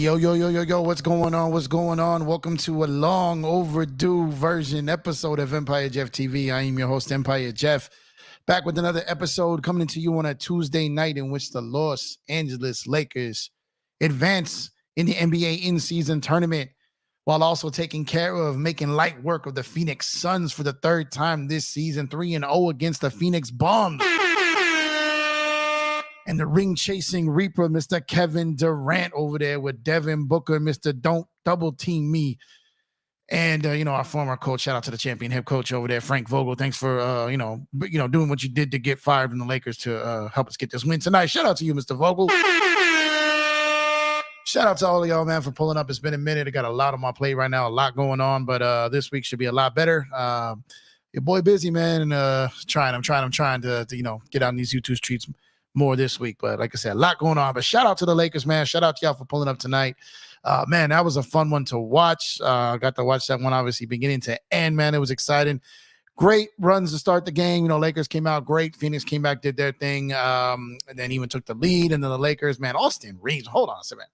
Yo, what's going on? What's going on? Welcome to a long overdue episode of Empire Jeff TV. I am your host, Empire Jeff, back with another episode coming into you on a Tuesday night in which the Los Angeles Lakers advance in the NBA in-season tournament while also taking care of making light work of the Phoenix Suns for the third time this season, 3-0 against the Phoenix Bombs. And the ring-chasing Reaper, Mr. Kevin Durant over there with Devin Booker, Mr. Don't Double Team Me. And, our former coach, shout out to the champion head coach over there, Frank Vogel. Thanks for, doing what you did to get fired from the Lakers to help us get this win tonight. Shout out to you, Mr. Vogel. Shout out to all of y'all, man, for pulling up. It's been a minute. I got a lot on my plate right now, a lot going on, but this week should be a lot better. Your boy busy, man, and I'm trying to get out in these YouTube streets more this week, but like I said, a lot going on. But shout out to the Lakers, man. Shout out to y'all for pulling up tonight. Man, that was a fun one to watch. Got to watch that one, obviously, beginning to end, man. It was exciting. Great runs to start the game. Lakers came out great. Phoenix came back, did their thing, and then even took the lead. And then the Lakers, man, Austin Reeves. Hold on a second.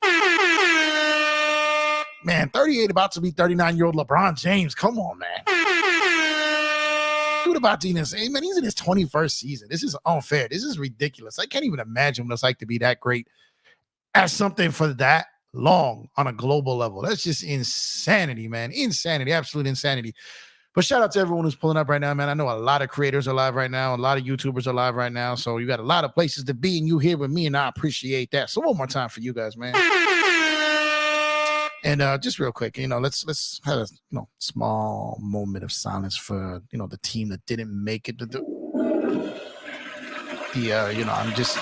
Man, 38 about to be 39-year-old LeBron James. Come on, man. Dude about to say, man, he's in his 21st season. This is unfair. This is ridiculous. I can't even imagine what it's like to be that great at something for that long on a global level. That's just insanity, man. Insanity, absolute insanity. But shout out to everyone who's pulling up right now, man. I know a lot of creators are live right now. A lot of YouTubers are live right now. So you got a lot of places to be, and you here with me, and I appreciate that. So one more time for you guys, man. And just real quick, let's have a small moment of silence for the team that didn't make it to I'm just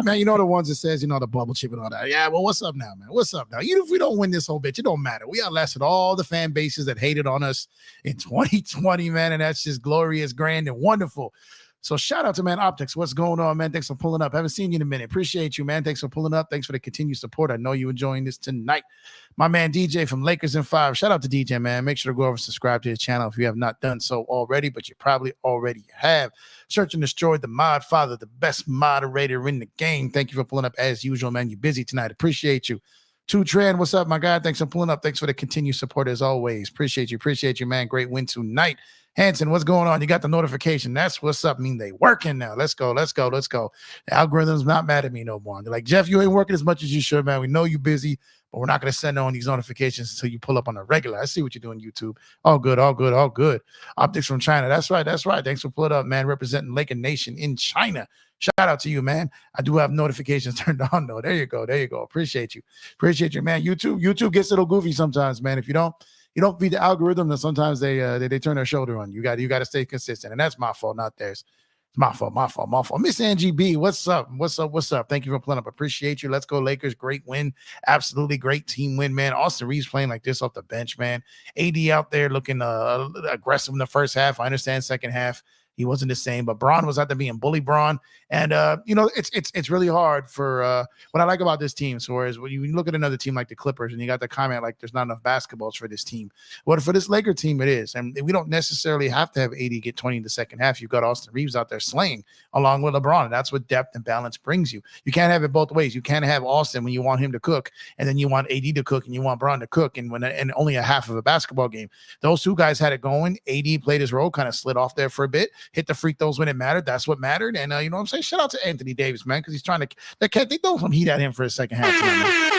man, the ones that says the bubble chip and all that. Yeah, well, what's up now, man? What's up now? Even if we don't win this whole bitch, it don't matter. We outlasted all the fan bases that hated on us in 2020, man, and that's just glorious, grand, and wonderful. So shout out to Man Optics. What's going on, man? Thanks for pulling up. Haven't seen you in a minute. Appreciate you, man. Thanks for pulling up. Thanks for the continued support. I know you enjoying this tonight. My man DJ from Lakers in 5. Shout out to DJ, man. Make sure to go over and subscribe to his channel if you have not done so already, but you probably already have. Search and Destroy, the mod father, the best moderator in the game. Thank you for pulling up as usual, man. You're busy tonight. Appreciate you. 2Tran, what's up, my guy? Thanks for pulling up. Thanks for the continued support as always. Appreciate you, man. Great win tonight. Hanson, what's going on? You got the notification. That's what's up. I mean, they working now. Let's go. The algorithm's not mad at me no more. They're like, Jeff, you ain't working as much as you should, man. We know you're busy, but we're not going to send on these notifications until you pull up on a regular. I see what you're doing, YouTube. All good. Optics from China. That's right. Thanks for pulling up, man. Representing Laker Nation in China. Shout out to you, man. I do have notifications turned on, though. There you go. Appreciate you, man. YouTube gets a little goofy sometimes, man. If you don't feed the algorithm, then sometimes they turn their shoulder on you. You got to stay consistent, and that's my fault, not theirs. It's my fault. Miss Angie B, what's up? Thank you for pulling up. Appreciate you. Let's go Lakers. Great win. Absolutely great team win, man. Austin Reeves playing like this off the bench, man. AD out there looking aggressive in the first half. I understand second half he wasn't the same, but Braun was out there being bully Braun. And, it's really hard for what I like about this team. So whereas when you look at another team like the Clippers and you got the comment like there's not enough basketballs for this team. Well, for this Laker team, it is. And we don't necessarily have to have AD get 20 in the second half. You've got Austin Reeves out there slaying along with LeBron. And that's what depth and balance brings you. You can't have it both ways. You can't have Austin when you want him to cook, and then you want AD to cook, and you want Braun to cook, and only a half of a basketball game. Those two guys had it going. AD played his role, kind of slid off there for a bit. Hit the free throws when it mattered. That's what mattered. And you know what I'm saying? Shout out to Anthony Davis, man, because he's trying to. They throw some heat at him for a second half tonight, man.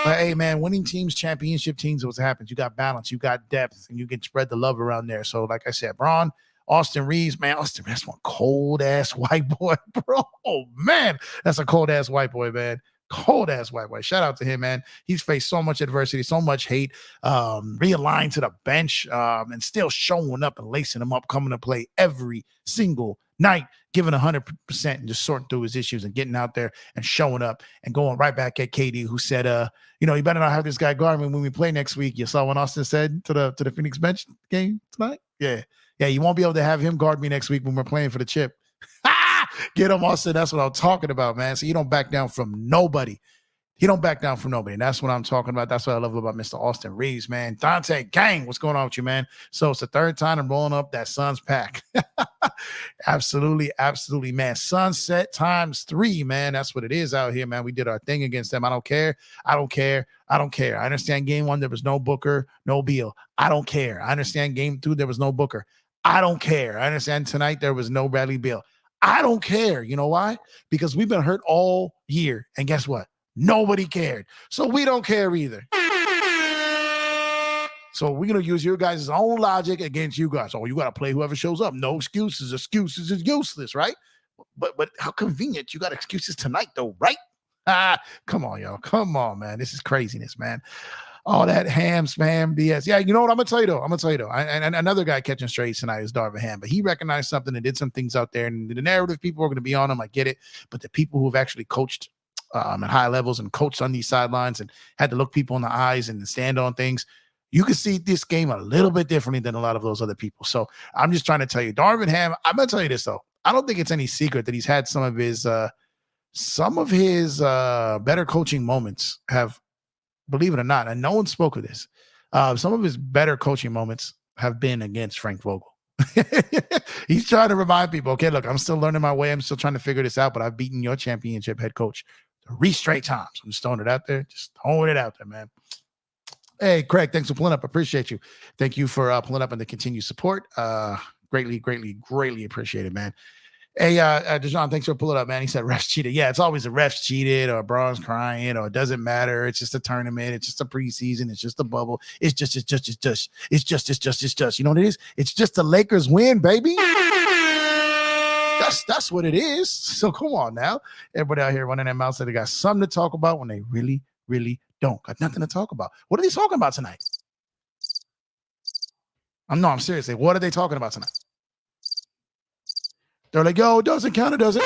But hey, man, winning teams, championship teams, what happens? You got balance, you got depth, and you can spread the love around there. So, like I said, Braun, Austin Reeves, man, that's one cold ass white boy, bro. Oh man, that's a cold ass white boy, man. Cold ass white boy. Shout out to him, man. He's faced so much adversity, so much hate, realigned to the bench, and still showing up and lacing him up, coming to play every single night, giving 100% and just sorting through his issues and getting out there and showing up and going right back at KD, who said, you better not have this guy guard me when we play next week. You saw what Austin said to the Phoenix bench game tonight? Yeah, you won't be able to have him guard me next week when we're playing for the chip. Get him, Austin. That's what I'm talking about, man. So you don't back down from nobody. He don't back down from nobody. And that's what I'm talking about. That's what I love about Mr. Austin Reeves, man. Dante Gang, what's going on with you, man? So it's the third time I'm rolling up that Suns pack. Absolutely, absolutely, man. Sunset times 3, man. That's what it is out here, man. We did our thing against them. I don't care. I don't care. I don't care. I understand game 1, there was no Booker, no Beal. I don't care. I understand game 2, there was no Booker. I don't care. I understand tonight there was no Bradley Beal. I don't care. You know why? Because we've been hurt all year. And guess what? Nobody cared. So we don't care either. So we're going to use your guys' own logic against you guys. Oh, you got to play whoever shows up. No excuses. Excuses is useless, right? But how convenient. You got excuses tonight, though, right? Come on, y'all. Come on, man. This is craziness, man. All that ham, spam, BS. Yeah, you know what? I'm going to tell you, though. And another guy catching strays tonight is Darvin Ham. But he recognized something and did some things out there. And the narrative people are going to be on him. I get it. But the people who have actually coached at high levels and coached on these sidelines and had to look people in the eyes and stand on things, you can see this game a little bit differently than a lot of those other people. So I'm just trying to tell you, Darvin Ham, I'm going to tell you this, though. I don't think it's any secret that he's had some of his better coaching moments have, believe it or not, and no one spoke of this, some of his better coaching moments have been against Frank Vogel. He's trying to remind people, okay, look, I'm still learning my way. I'm still trying to figure this out, but I've beaten your championship head coach 3 straight times. I'm just throwing it out there. Just throwing it out there, man. Hey, Craig, thanks for pulling up. Appreciate you. Thank you for pulling up and the continued support. Greatly, greatly, greatly appreciated, man. Hey, Dejan, thanks for pulling up, man. He said refs cheated. Yeah, it's always the refs cheated or Braun's crying or it doesn't matter. It's just a tournament. It's just a preseason. It's just a bubble. It's just. You know what it is? It's just the Lakers win, baby. That's what it is. So come on now. Everybody out here running their mouths, so they got something to talk about when they really, really don't. Got nothing to talk about. What are they talking about tonight? I'm serious. What are they talking about tonight? They're like, yo, it doesn't count. It doesn't.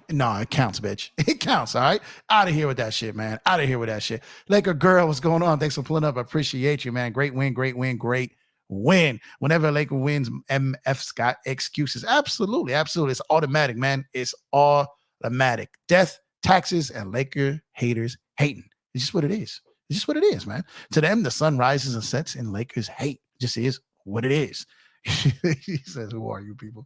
No, it counts, bitch. It counts, all right? Out of here with that shit, man. Out of here with that shit. Laker girl, what's going on? Thanks for pulling up. I appreciate you, man. Great win, great win, great win. Whenever a Laker wins, MF's got excuses. Absolutely, absolutely. It's automatic, man. It's automatic. Death, taxes, and Laker haters hating. It's just what it is. It's just what it is, man. To them, the sun rises and sets and Lakers hate. It just is what it is. He says, who are you people?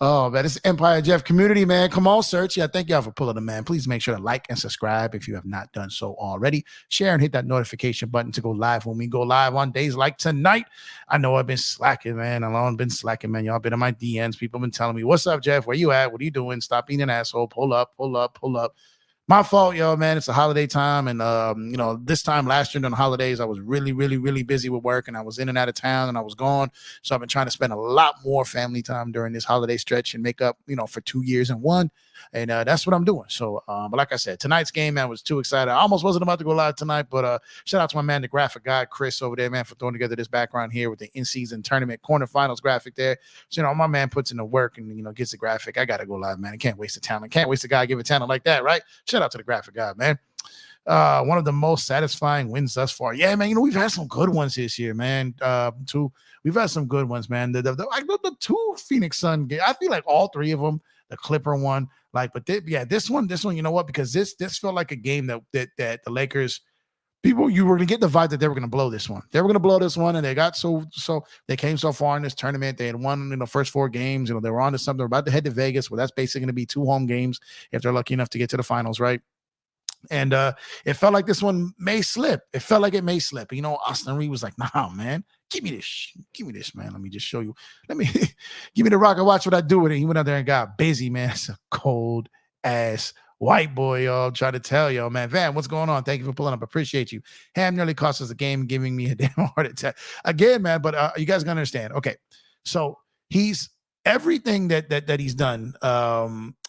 Oh, man, it's Empire Jeff community, man. Come on, search. Yeah, thank y'all for pulling them, man. Please make sure to like and subscribe if you have not done so already. Share and hit that notification button to go live when we go live on days like tonight. I know I've been slacking, man. I've been slacking, man. Y'all been in my DMs. People have been telling me, what's up, Jeff? Where you at? What are you doing? Stop being an asshole. Pull up, pull up, pull up. My fault, yo, man. It's a holiday time. And, this time last year during the holidays, I was really, really, really busy with work and I was in and out of town and I was gone. So I've been trying to spend a lot more family time during this holiday stretch and make up, for 2 years in one. And that's what I'm doing. So, but like I said, tonight's game, man, was too excited. I almost wasn't about to go live tonight, but shout out to my man, the graphic guy, Chris over there, man, for throwing together this background here with the in-season tournament quarterfinals graphic there. So, my man puts in the work and, gets the graphic. I got to go live, man. I can't waste the talent. Can't waste a guy give a talent like that, right? Shout out to the graphic guy, man. One of the most satisfying wins thus far. Yeah, man, we've had some good ones this year, man. We've had some good ones, man. The 2 Phoenix Sun games, I feel like all 3 of them, the Clipper one, this one, you know what? Because this felt like a game that the Lakers people, you were going to get the vibe that they were going to blow this one. They were going to blow this one, and they got they came so far in this tournament. They had won in the first 4 games. They were on to something. They're about to head to Vegas. Well, that's basically going to be 2 home games if they're lucky enough to get to the finals, right? And it felt like this one may slip. It felt like it may slip. Austin Reed was like, nah, man, give me this, man. Let me just show you. Let me give me the rock and watch what I do with it. He went out there and got busy, man. It's a cold ass white boy, y'all. Try to tell y'all, man. Van, what's going on? Thank you for pulling up. Appreciate you. Ham nearly cost us a game, giving me a damn heart attack again, man. But you guys gotta understand. Okay, so he's everything that he's done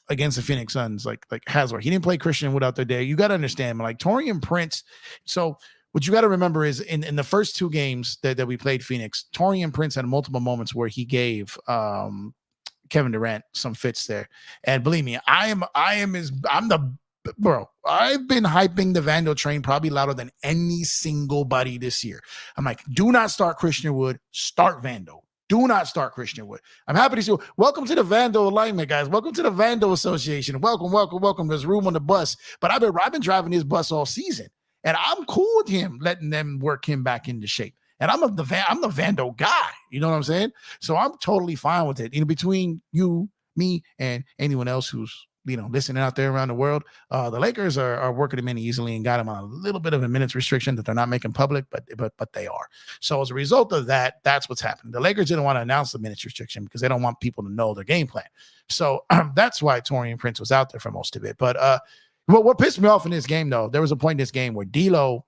against the Phoenix Suns, like Hasler. He didn't play Christian Wood out there. You got to understand, like Taurean Prince. So what you got to remember is in the first 2 games that we played Phoenix, Taurean Prince had multiple moments where he gave Kevin Durant some fits there. And believe me, I'm the bro. I've been hyping the Vando train probably louder than any single buddy this year. I'm like, do not start Christian Wood, start Vando. Do not start Christian Wood. I'm happy to see you. Welcome to the Vando alignment, guys. Welcome to the Vando Association. Welcome. There's room on the bus. But I've been driving this bus all season, and I'm cool with him letting them work him back into shape. And I'm the Vando guy. You know what I'm saying? So I'm totally fine with it. In between you, me, and anyone else who's listening out there around the world, the Lakers are working him in easily and got him on a little bit of a minutes restriction that they're not making public, but they are. So as a result of that, that's what's happening. The Lakers didn't want to announce the minutes restriction because they don't want people to know their game plan. So that's why Taurean Prince was out there for most of it. But what pissed me off in this game, though, there was a point in this game where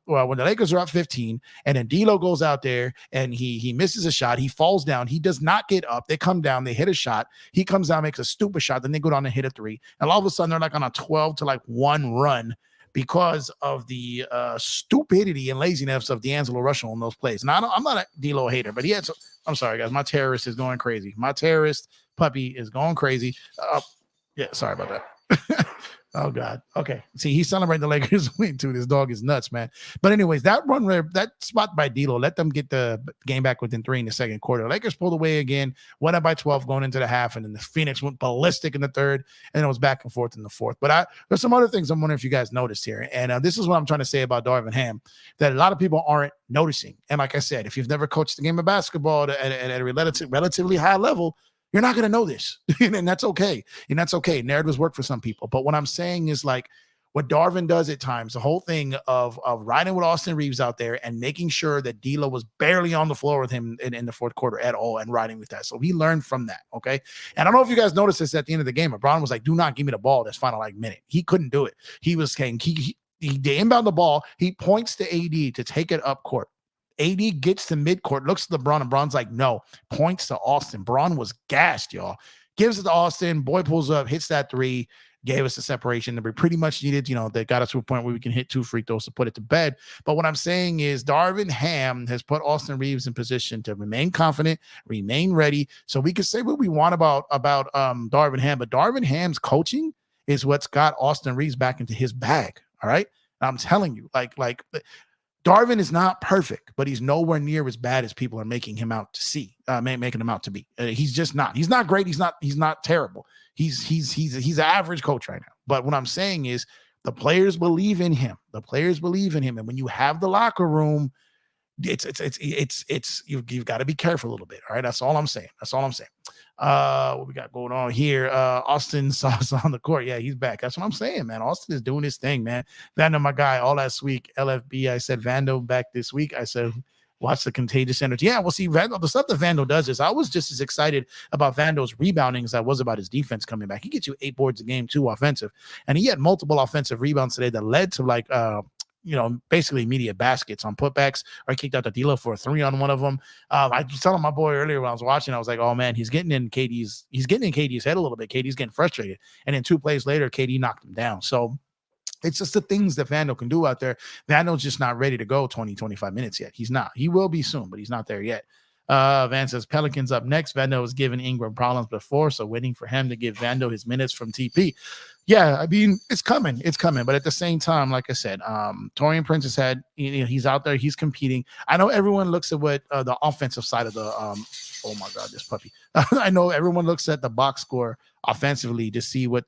when the Lakers are up 15, and then D'Lo goes out there and he misses a shot. He falls down. He does not get up. They come down. They hit a shot. He comes down, makes a stupid shot. Then they go down and hit a three. And all of a sudden, they're like on a 12-1 run because of the stupidity and laziness of D'Angelo Russell in those plays. Now, I'm not a D'Lo hater, but I'm sorry, guys. My terrorist is going crazy. My terrorist puppy is going crazy. Yeah, sorry about that. Oh, God. Okay. See, he's celebrating the Lakers win, too. This dog is nuts, man. But anyways, that spot by D'Lo, let them get the game back within 3 in the second quarter. The Lakers pulled away again, went up by 12 going into the half, and then the Phoenix went ballistic in the third, and it was back and forth in the fourth. But there's some other things I'm wondering if you guys noticed here. And this is what I'm trying to say about Darvin Ham, that a lot of people aren't noticing. And like I said, if you've never coached the game of basketball at a relatively high level, you're not going to know this, and that's okay. And that's okay. Narratives work for some people. But what I'm saying is, like, what Darvin does at times, the whole thing of riding with Austin Reeves out there and making sure that D'Lo was barely on the floor with him in the fourth quarter at all and riding with that. So he learned from that, okay? And I don't know if you guys noticed this at the end of the game. LeBron was like, do not give me the ball this final, minute. He couldn't do it. He was saying, they inbound the ball. He points to AD to take it up court. AD gets to midcourt, looks at LeBron, and Bron's like, no, points to Austin. Bron was gassed, y'all. Gives it to Austin. Boy pulls up, hits that three, gave us the separation that we pretty much needed. They got us to a point where we can hit 2 free throws to put it to bed. But what I'm saying is Darvin Ham has put Austin Reeves in position to remain confident, remain ready. So we can say what we want about Darvin Ham, but Darvin Ham's coaching is what's got Austin Reeves back into his bag. All right. And I'm telling you, like Darvin is not perfect, but he's nowhere near as bad as people are making him out to be. He's just not. He's not great. He's not terrible. He's an average coach right now. But what I'm saying is the players believe in him. And when you have the locker room, you've got to be careful a little bit. All right. That's all I'm saying. What we got going on here? Austin Sauce on the court. Yeah, he's back. That's what I'm saying, man. Austin is doing his thing, man. Vando, my guy, all last week. LFB, I said Vando back this week. I said, watch the contagious energy. Yeah, well, see, Vando, the stuff that Vando does is I was just as excited about Vando's rebounding as I was about his defense coming back. He gets you 8 boards a game, 2 offensive. And he had multiple offensive rebounds today that led to basically immediate baskets on putbacks, or I kicked out the D'Lo for a 3 on one of them. I was telling my boy earlier when I was watching, I was like, oh man, he's getting in KD's head a little bit. KD's getting frustrated. And then 2 plays later, KD knocked him down. So it's just the things that Vando can do out there. Vando's just not ready to go 20, 25 minutes yet. He's not. He will be soon, but he's not there yet. Van says Pelicans up next. Vando was giving Ingram problems before, so waiting for him to give Vando his minutes from TP. Yeah, I mean, it's coming. But at the same time, like I said, Taurean Prince has had, he's out there, he's competing. I know everyone looks at what the offensive side of the, oh my God, this puppy. I know everyone looks at the box score offensively to see what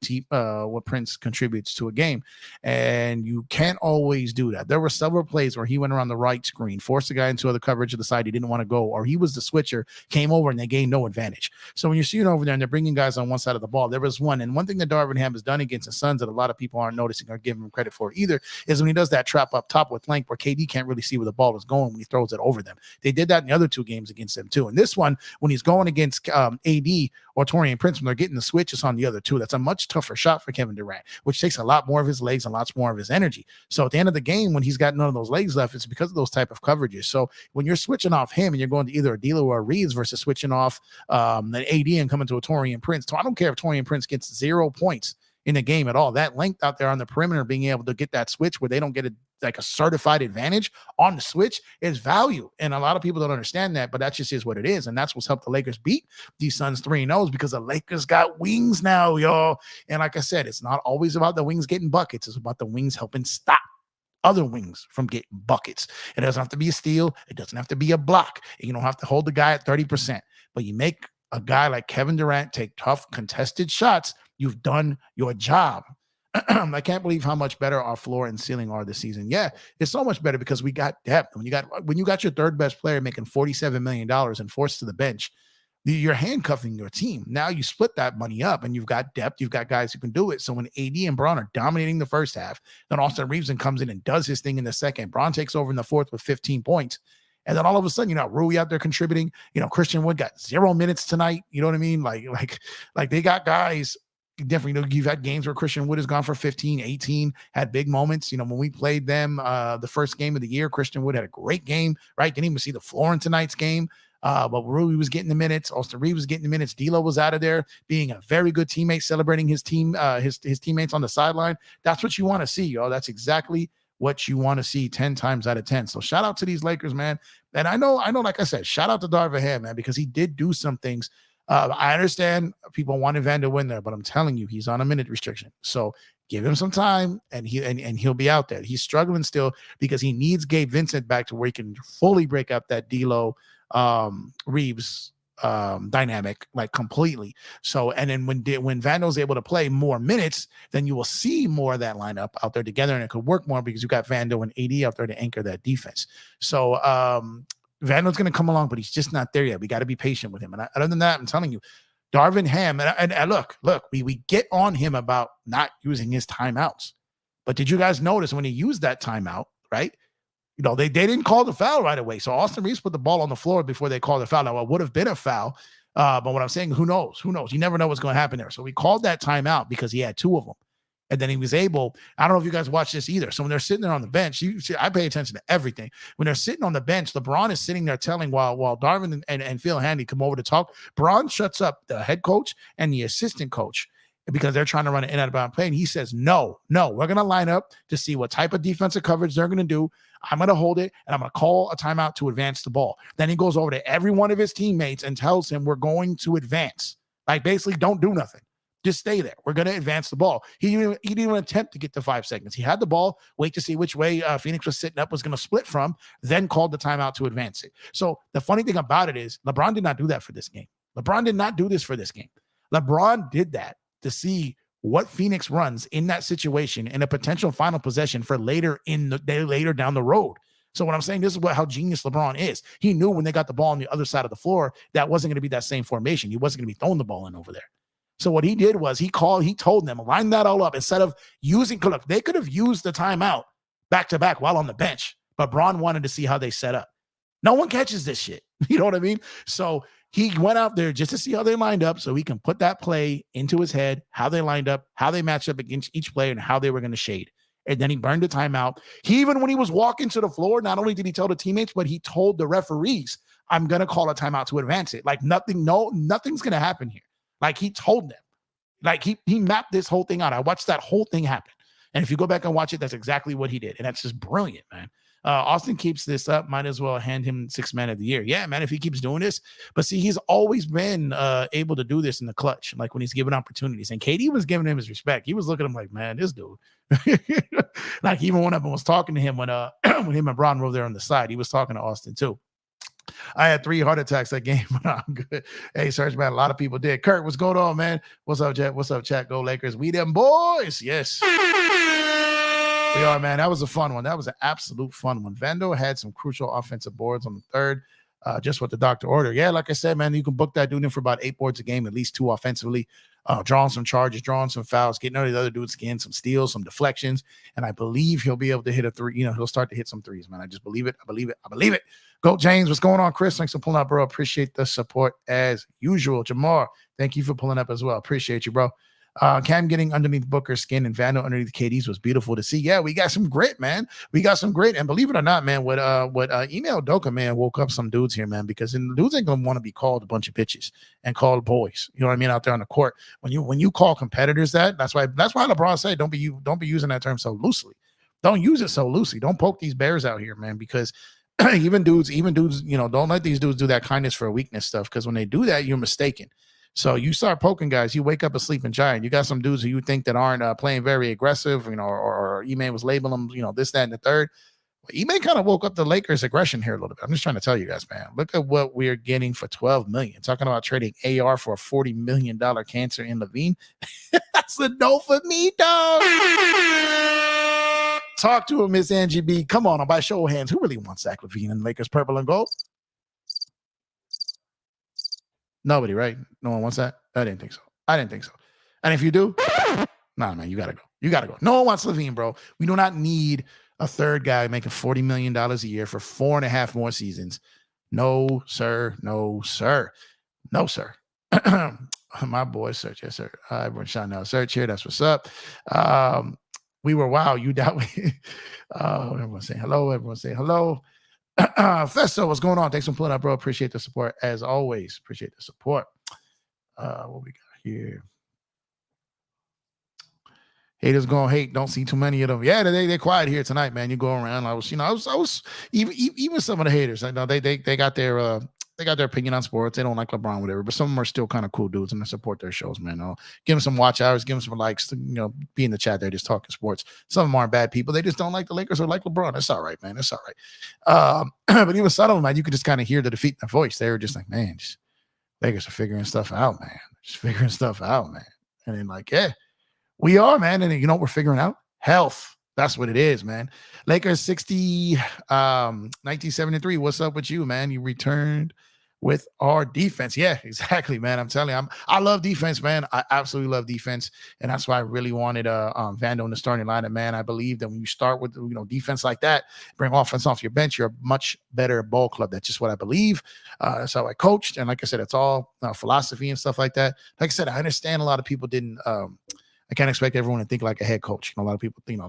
Prince contributes to a game. And you can't always do that. There were several plays where he went around the right screen, forced a guy into the coverage of the side he didn't want to go, or he was the switcher, came over and they gained no advantage. So when you're seeing over there and they're bringing guys on one side of the ball, there was one. And one thing that Darvin Ham has done against the Suns that a lot of people aren't noticing or giving him credit for either is when he does that trap up top with length where KD can't really see where the ball is going when he throws it over them. They did that in the other 2 games against them too. And this one, when he's going against AD or Taurean Prince, when they're getting the switches on the other 2, that's a much tougher shot for Kevin Durant, which takes a lot more of his legs and lots more of his energy. So at the end of the game, when he's got none of those legs left, it's because of those type of coverages. So when you're switching off him and you're going to either a D'Lo or a Reeves versus switching off an AD and coming to a Taurean Prince, I don't care if Taurean Prince gets 0 points in the game at all. That length out there on the perimeter, being able to get that switch where they don't get a certified advantage on the switch is value. And a lot of people don't understand that, but that just is what it is. And that's what's helped the Lakers beat these Suns 3-0 because the Lakers got wings now, y'all. And like I said, it's not always about the wings getting buckets. It's about the wings helping stop other wings from getting buckets. It doesn't have to be a steal. It doesn't have to be a block. You don't have to hold the guy at 30%. But you make a guy like Kevin Durant take tough contested shots, you've done your job. I can't believe how much better our floor and ceiling are this season. Yeah, it's so much better because we got depth. When you got your third best player making $47 million and forced to the bench, you're handcuffing your team. Now you split that money up and you've got depth. You've got guys who can do it. So when AD and Braun are dominating the first half, then Austin Reeves comes in and does his thing in the second. Braun takes over in the fourth with 15 points. And then all of a sudden, Rui out there contributing. Christian Wood got 0 minutes tonight. You know what I mean? Like they got guys different. You've had games where Christian Wood has gone for 15, 18, had big moments. When we played them the first game of the year, Christian Wood had a great game, right? Didn't even see the floor in tonight's game. But Rui was getting the minutes. Austin Reeves was getting the minutes. D'Lo was out of there being a very good teammate, celebrating his team, his teammates on the sideline. That's what you want to see, y'all. That's exactly what you want to see 10 times out of 10. So shout out to these Lakers, man. And I know, like I said, shout out to Darvin Ham, man, because he did do some things. I understand people wanted Van to win there, but I'm telling you, he's on a minute restriction. So give him some time, and he'll be out there. He's struggling still because he needs Gabe Vincent back to where he can fully break up that D'Lo Reeves dynamic like completely. So, and then when Vando's able to play more minutes, then you will see more of that lineup out there together, and it could work more because you got Vando and AD out there to anchor that defense. So Vando's going to come along, but he's just not there yet. We got to be patient with him. And other than that, I'm telling you, Darvin Ham, and look, we get on him about not using his timeouts. But did you guys notice when he used that timeout, right? They didn't call the foul right away. So Austin Reeves put the ball on the floor before they called the foul. Now, it would have been a foul. But what I'm saying, who knows? You never know what's going to happen there. So we called that timeout because he had 2 of them. And then he was able, I don't know if you guys watch this either. So when they're sitting there on the bench, I pay attention to everything. When they're sitting on the bench, LeBron is sitting there telling while Darvin and Phil Handy come over to talk, Braun shuts up the head coach and the assistant coach because they're trying to run an in-out of bounds play. And he says, no, we're going to line up to see what type of defensive coverage they're going to do. I'm going to hold it, and I'm going to call a timeout to advance the ball. Then he goes over to every one of his teammates and tells him, we're going to advance. Like, basically, don't do nothing. Just stay there. We're going to advance the ball. He didn't even attempt to get to 5 seconds. He had the ball, wait to see which way Phoenix was sitting up, was going to split from, then called the timeout to advance it. So the funny thing about it is LeBron did not do that for this game. LeBron did not do this for this game. LeBron did that to see what Phoenix runs in that situation in a potential final possession for later down the road. So what I'm saying, this is how genius LeBron is. He knew when they got the ball on the other side of the floor, that wasn't going to be that same formation. He wasn't going to be throwing the ball in over there. So what he did was he told them, line that all up instead of look, they could have used the timeout back to back while on the bench, but Braun wanted to see how they set up. No one catches this shit. You know what I mean? So he went out there just to see how they lined up so he can put that play into his head, how they lined up, how they matched up against each player, and how they were going to shade. And then he burned the timeout. When he was walking to the floor, not only did he tell the teammates, but he told the referees, I'm going to call a timeout to advance it. Like nothing's going to happen here. Like he told them. Like he mapped this whole thing out. I watched that whole thing happen. And if you go back and watch it, that's exactly what he did. And that's just brilliant, man. Austin keeps this up. Might as well hand him 6th man of the year. Yeah, man, if he keeps doing this. But see, he's always been able to do this in the clutch, like when he's given opportunities. And KD was giving him his respect. He was looking at him like, man, this dude. Like he even went up and was talking to him when him and Braun were over there on the side. He was talking to Austin too. I had 3 heart attacks that game, but I'm good. Hey, Serge, man, a lot of people did. Kurt, what's going on, man? What's up, Jet? What's up, chat? Go Lakers. We them boys. Yes. We are, man. That was a fun one. That was an absolute fun one. Vando had some crucial offensive boards on the third, just what the doctor ordered. Yeah, like I said, man, you can book that dude in for about 8 boards a game, at least 2 offensively, drawing some charges, drawing some fouls, getting under the other dude's skin, some steals, some deflections, and I believe he'll be able to hit a 3. He'll start to hit some 3s, man. I just believe it. I believe it. Go, James. What's going on, Chris? Thanks for pulling up, bro. Appreciate the support as usual. Jamar, thank you for pulling up as well. Appreciate you, bro. Cam getting underneath Booker's skin and Vando underneath KD's was beautiful to see. Yeah, we got some grit, man. We got some grit. And believe it or not, man, what Email Doka, man, woke up some dudes here, man, because dudes ain't gonna want to be called a bunch of bitches and called boys. You know what I mean? Out there on the court. When you call competitors that's why LeBron said don't be using that term so loosely. Don't use it so loosely. Don't poke these bears out here, man, because even dudes, don't let these dudes do that kindness for a weakness stuff, because when they do that, you're mistaken. So you start poking guys, you wake up a sleeping giant. You got some dudes who you think that aren't playing very aggressive, or Ime was labeling them, this, that, and the third. Ime kind of woke up the Lakers' aggression here a little bit. I'm just trying to tell you guys, man. Look at what we're getting for $12 million. Talking about trading AR for a $40 million cancer in Levine. That's a no for me, dog. Talk to him, Miss Angie B. Come on, by show of hands, who really wants Zach LaVine in Lakers purple and gold? Nobody, right? No one wants that? I didn't think so. And if you do, nah, man, you got to go. No one wants LaVine, bro. We do not need a third guy making $40 million a year for 4.5 more seasons. No, sir. No, sir. No, sir. My boy, Search. Yes, sir. Everyone shouting out Search here. That's what's up. We were, wow, you doubt me. Everyone saying hello. Festo, what's going on? Thanks for pulling up, bro. Appreciate the support as always. Appreciate the support. What we got here? Haters gonna hate. Don't see too many of them. Yeah, they're quiet here tonight, man. You go around. I was even some of the haters. I know they got their opinion on sports. They don't like LeBron, whatever. But some of them are still kind of cool dudes and they support their shows, man. I'll give them some watch hours, give them some likes. Be in the chat there, just talking sports. Some of them aren't bad people. They just don't like the Lakers or like LeBron. That's all right, man. That's all right. But even some of them, man, you could just kind of hear the defeat in their voice. They were just like, man, Lakers are figuring stuff out, man. Just figuring stuff out, man. And then like, yeah. We are, man. And you know what we're figuring out? Health. That's what it is, man. Lakers 1973. What's up with you, man? You returned with our defense. Yeah, exactly, man. I'm telling you, I love defense, man. I absolutely love defense. And that's why I really wanted Vando in the starting lineup, man. I believe that when you start with defense like that, bring offense off your bench, you're a much better ball club. That's just what I believe. That's how I coached. And like I said, it's all philosophy and stuff like that. Like I said, I understand a lot of people didn't I can't expect everyone to think like a head coach. A lot of people, think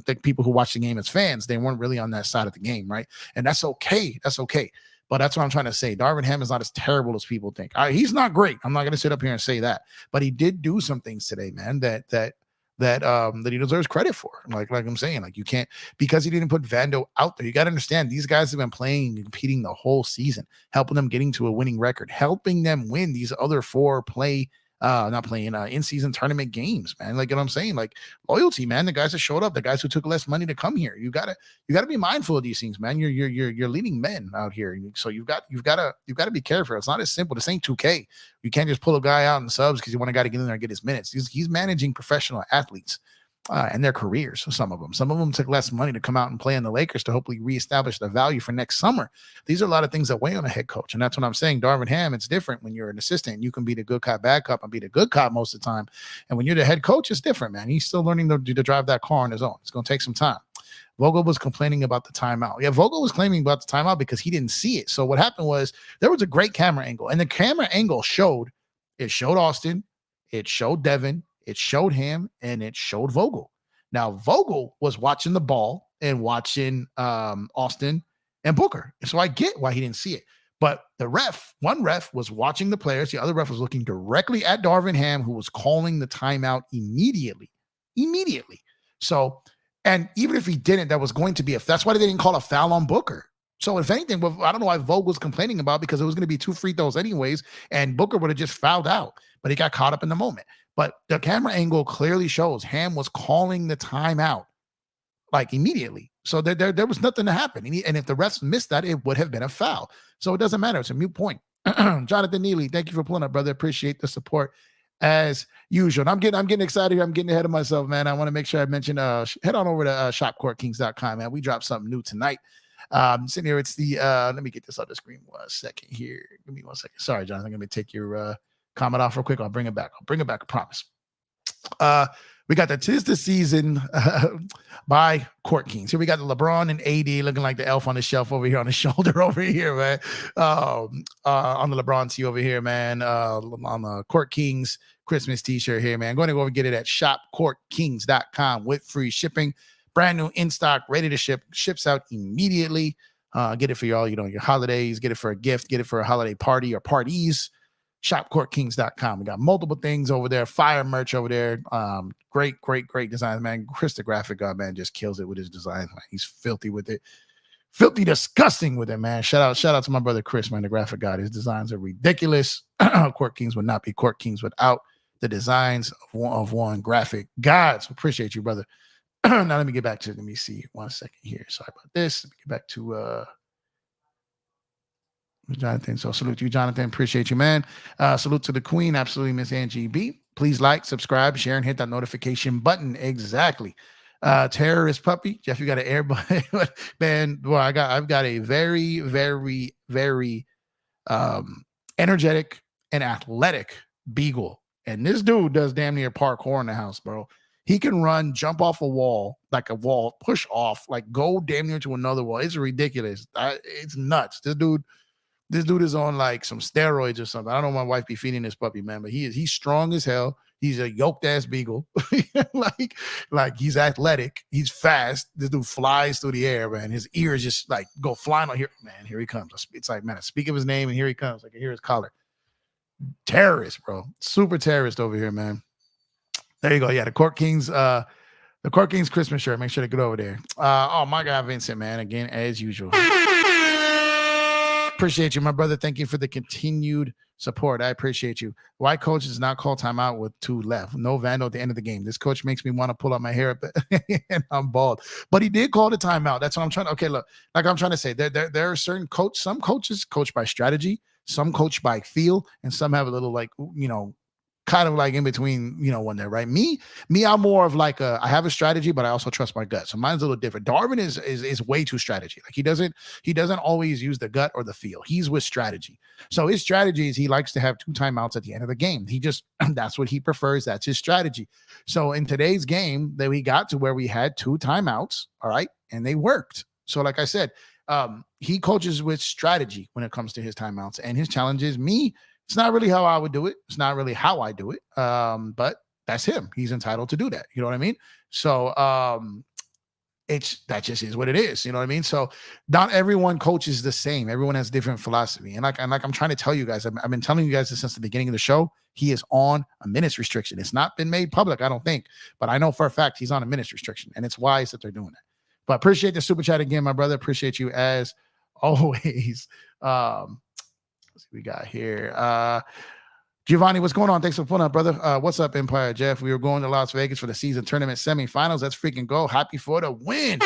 that people who watch the game as fans, they weren't really on that side of the game, right? And that's okay. That's okay. But that's what I'm trying to say. Darvin Ham is not as terrible as people think. He's not great. I'm not going to sit up here and say that. But he did do some things today, man, that he deserves credit for. Like I'm saying, like you can't, because he didn't put Vando out there. You got to understand, these guys have been playing and competing the whole season, helping them getting to a winning record, helping them win these other 4 not playing in-season tournament games, man. Like, you know what I'm saying? Like loyalty, man. The guys that showed up, the guys who took less money to come here. You gotta be mindful of these things, man. You're leading men out here, so you've got to be careful. It's not as simple. This ain't 2K. You can't just pull a guy out in subs because you want a guy to get in there and get his minutes. He's managing professional athletes and their careers. Some of them took less money to come out and play in the Lakers to hopefully reestablish the value for next summer. These are a lot of things that weigh on a head coach. And that's what I'm saying. Darvin Ham, it's different when you're an assistant. You can be the good cop, bad cop, and be the good cop most of the time. And when you're the head coach, it's different, man. He's still learning to drive that car on his own. It's going to take some time. Vogel was complaining about the timeout. Yeah, Vogel was claiming about the timeout because he didn't see it. So what happened was there was a great camera angle. And the camera angle showed Austin, it showed Devin, it showed Ham, and it showed Vogel. Now, Vogel was watching the ball and watching Austin and Booker. So I get why he didn't see it. But one ref was watching the players. The other ref was looking directly at Darvin Ham, who was calling the timeout immediately. So, and even if he didn't, that was going to be that's why they didn't call a foul on Booker. So if anything, I don't know why Vogel's complaining about, because it was going to be 2 free throws anyways, and Booker would have just fouled out, but he got caught up in the moment. But the camera angle clearly shows Ham was calling the timeout like immediately. So there was nothing to happen. And if the refs missed that, it would have been a foul. So it doesn't matter. It's a moot point. Jonathan Neely, thank you for pulling up, brother. Appreciate the support as usual. And I'm getting excited here. I'm getting ahead of myself, man. I want to make sure I mention head on over to shopcourtkings.com, man. We dropped something new tonight. Sitting here, it's the let me get this on the screen 1 second here. Give me 1 second. Sorry, Jonathan. I'm gonna take your comment off real quick. I'll bring it back. I promise. We got the 'Tis the Season by Court Kings. Here we got the LeBron and AD looking like the elf on the shelf over here on the shoulder over here, man. On the LeBron tee over here, man. On the Court Kings Christmas t-shirt here, man. Going to go over and get it at shopcourtkings.com with free shipping. Brand new in stock, ready to ship. Ships out immediately. Get it for y'all, your holidays. Get it for a gift. Get it for a holiday party or parties. shopcourtkings.com. We got multiple things over there. Fire merch over there. Great designs, man. Chris the graphic guy, man, just kills it with his designs. Man. He's filthy with it. filthy disgusting with it, man. Shout out to my brother Chris, man, the graphic guy. His designs are ridiculous. Court Kings would not be Court Kings without the designs of one graphic god. So appreciate you, brother. Now let me get back to, let me see 1 second here. Sorry about this. Let me get back to Jonathan. So salute to you, Jonathan. Appreciate you, man. Salute to the queen. Absolutely, Miss Angie B. Please like, subscribe, share, and hit that notification button. Exactly. Terrorist puppy. Jeff, you got an air man. Well, I've got a very, very, very energetic and athletic beagle. And this dude does damn near parkour in the house, bro. He can run, jump off a wall, like a wall, push off, like go damn near to another wall. It's ridiculous. It's nuts. This dude is on like some steroids or something. I don't know my wife be feeding this puppy, man, but he's strong as hell. He's a yoked ass beagle. like he's athletic. He's fast. This dude flies through the air, man. His ears just like go flying on here. Man, here he comes. It's like, man, I speak of his name and here he comes. I can hear his collar. Terrorist, bro. Super terrorist over here, man. There you go. Yeah, the Court Kings Christmas shirt. Make sure to get over there. Oh, my God, Vincent, man. Again, as usual. Appreciate you, my brother. Thank you for the continued support. I appreciate you. Why coach does not call timeout with 2 left? No Vandal at the end of the game. This coach makes me want to pull out my hair and I'm bald. But he did call the timeout. That's what I'm trying to. Okay, look, like I'm trying to say, there are certain some coaches coach by strategy, some coach by feel, and some have a little like, kind of like in between, when they're right. Me, I'm more of like I have a strategy, but I also trust my gut. So mine's a little different. Darvin is way too strategy. Like he doesn't always use the gut or the feel. He's with strategy. So his strategy is he likes to have 2 timeouts at the end of the game. He just that's what he prefers. That's his strategy. So in today's game, that we got to where we had 2 timeouts, all right, and they worked. So like I said, he coaches with strategy when it comes to his timeouts, and his challenge is me. It's not really how I would do it. It's not really how I do it. But that's him. He's entitled to do that. You know what I mean? So that just is what it is. You know what I mean? So not everyone coaches the same. Everyone has different philosophy. And like I'm trying to tell you guys, I've been telling you guys this since the beginning of the show. He is on a minutes restriction. It's not been made public, I don't think, but I know for a fact he's on a minutes restriction, and it's wise that they're doing that. But appreciate the super chat again, my brother. Appreciate you as always. Let's see what we got here. Giovanni, what's going on? Thanks for pulling up, brother. What's up, Empire Jeff? We were going to Las Vegas for the season tournament semifinals. Let's freaking go. Happy for the win.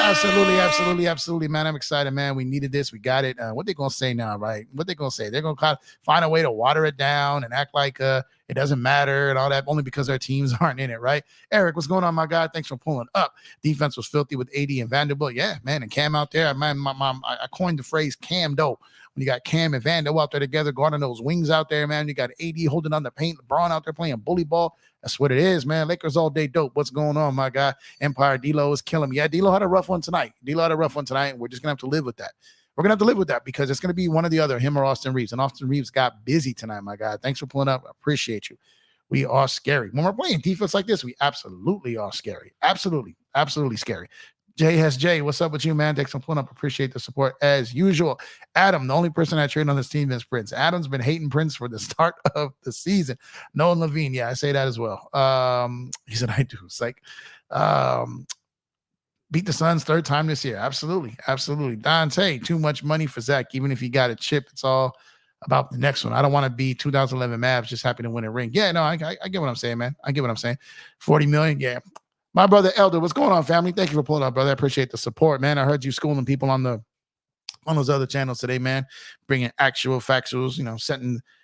Absolutely, man. I'm excited, man. We needed this. We got it. What they gonna say now, right? What they gonna say? They're gonna find a way to water it down and act like it doesn't matter and all that, only because our teams aren't in it, right? Eric, what's going on, my guy? Thanks for pulling up. Defense was filthy with AD and Vanderbilt. Yeah, man, and Cam out there. I coined the phrase Cam dope. When you got Cam and Vando out there together, guarding those wings out there, man. You got AD holding on the paint, LeBron out there playing bully ball. That's what it is, man. Lakers all day dope. What's going on, my guy? Empire D-Lo is killing me. Yeah, D-Lo had a rough one tonight. And we're just going to have to live with that. We're going to have to live with that because it's going to be one or the other, him or Austin Reeves. And Austin Reeves got busy tonight, my guy. Thanks for pulling up. I appreciate you. We are scary. When we're playing defense like this, we absolutely are scary. Absolutely scary. JSJ, what's up with you, man? Thanks for pulling up. Appreciate the support as usual. Adam, the only person I trade on this team is Prince. Adam's been hating Prince for the start of the season. Nolan Levine, yeah, I say that as well. He said I do. It's like beat the Suns 3rd time this year. Absolutely. Dante, too much money for Zach. Even if he got a chip, it's all about the next one. I don't want to be 2011 Mavs just happy to win a ring. Yeah, no, I get what I'm saying, man. I get what I'm saying. 40 million, yeah. My brother Elder, what's going on, family? Thank you for pulling up, brother. I appreciate the support, man. I heard you schooling people on those other channels today, man. Bringing actual factuals,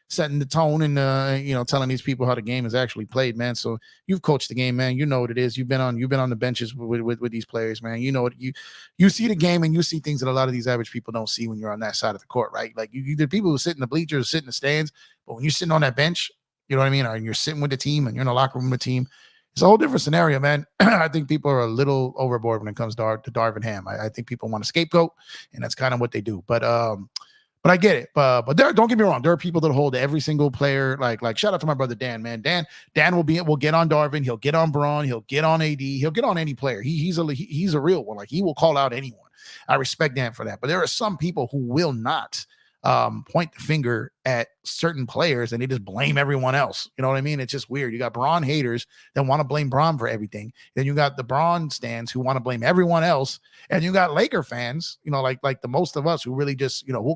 setting the tone and telling these people how the game is actually played, man. So you've coached the game, man. You know what it is. You've been on the benches with these players, man. You know what you see the game and you see things that a lot of these average people don't see when you're on that side of the court, right? Like the people who sit in the bleachers, sit in the stands, but when you're sitting on that bench, you know what I mean, or you're sitting with the team and you're in the locker room with the team. It's a whole different scenario, man. I think people are a little overboard when it comes to Darvin Ham. I think people want a scapegoat, and that's kind of what they do. But I get it. But don't get me wrong. There are people that hold every single player. Like shout out to my brother Dan, man. Dan will get on Darvin. He'll get on Braun. He'll get on AD. He'll get on any player. He's a real one. Like he will call out anyone. I respect Dan for that. But there are some people who will not point the finger at certain players and they just blame everyone else. You know what I mean? It's just weird. You got Bron haters that want to blame Bron for everything. Then you got the Bron stands who want to blame everyone else. And you got Laker fans, like the most of us who really just, we'll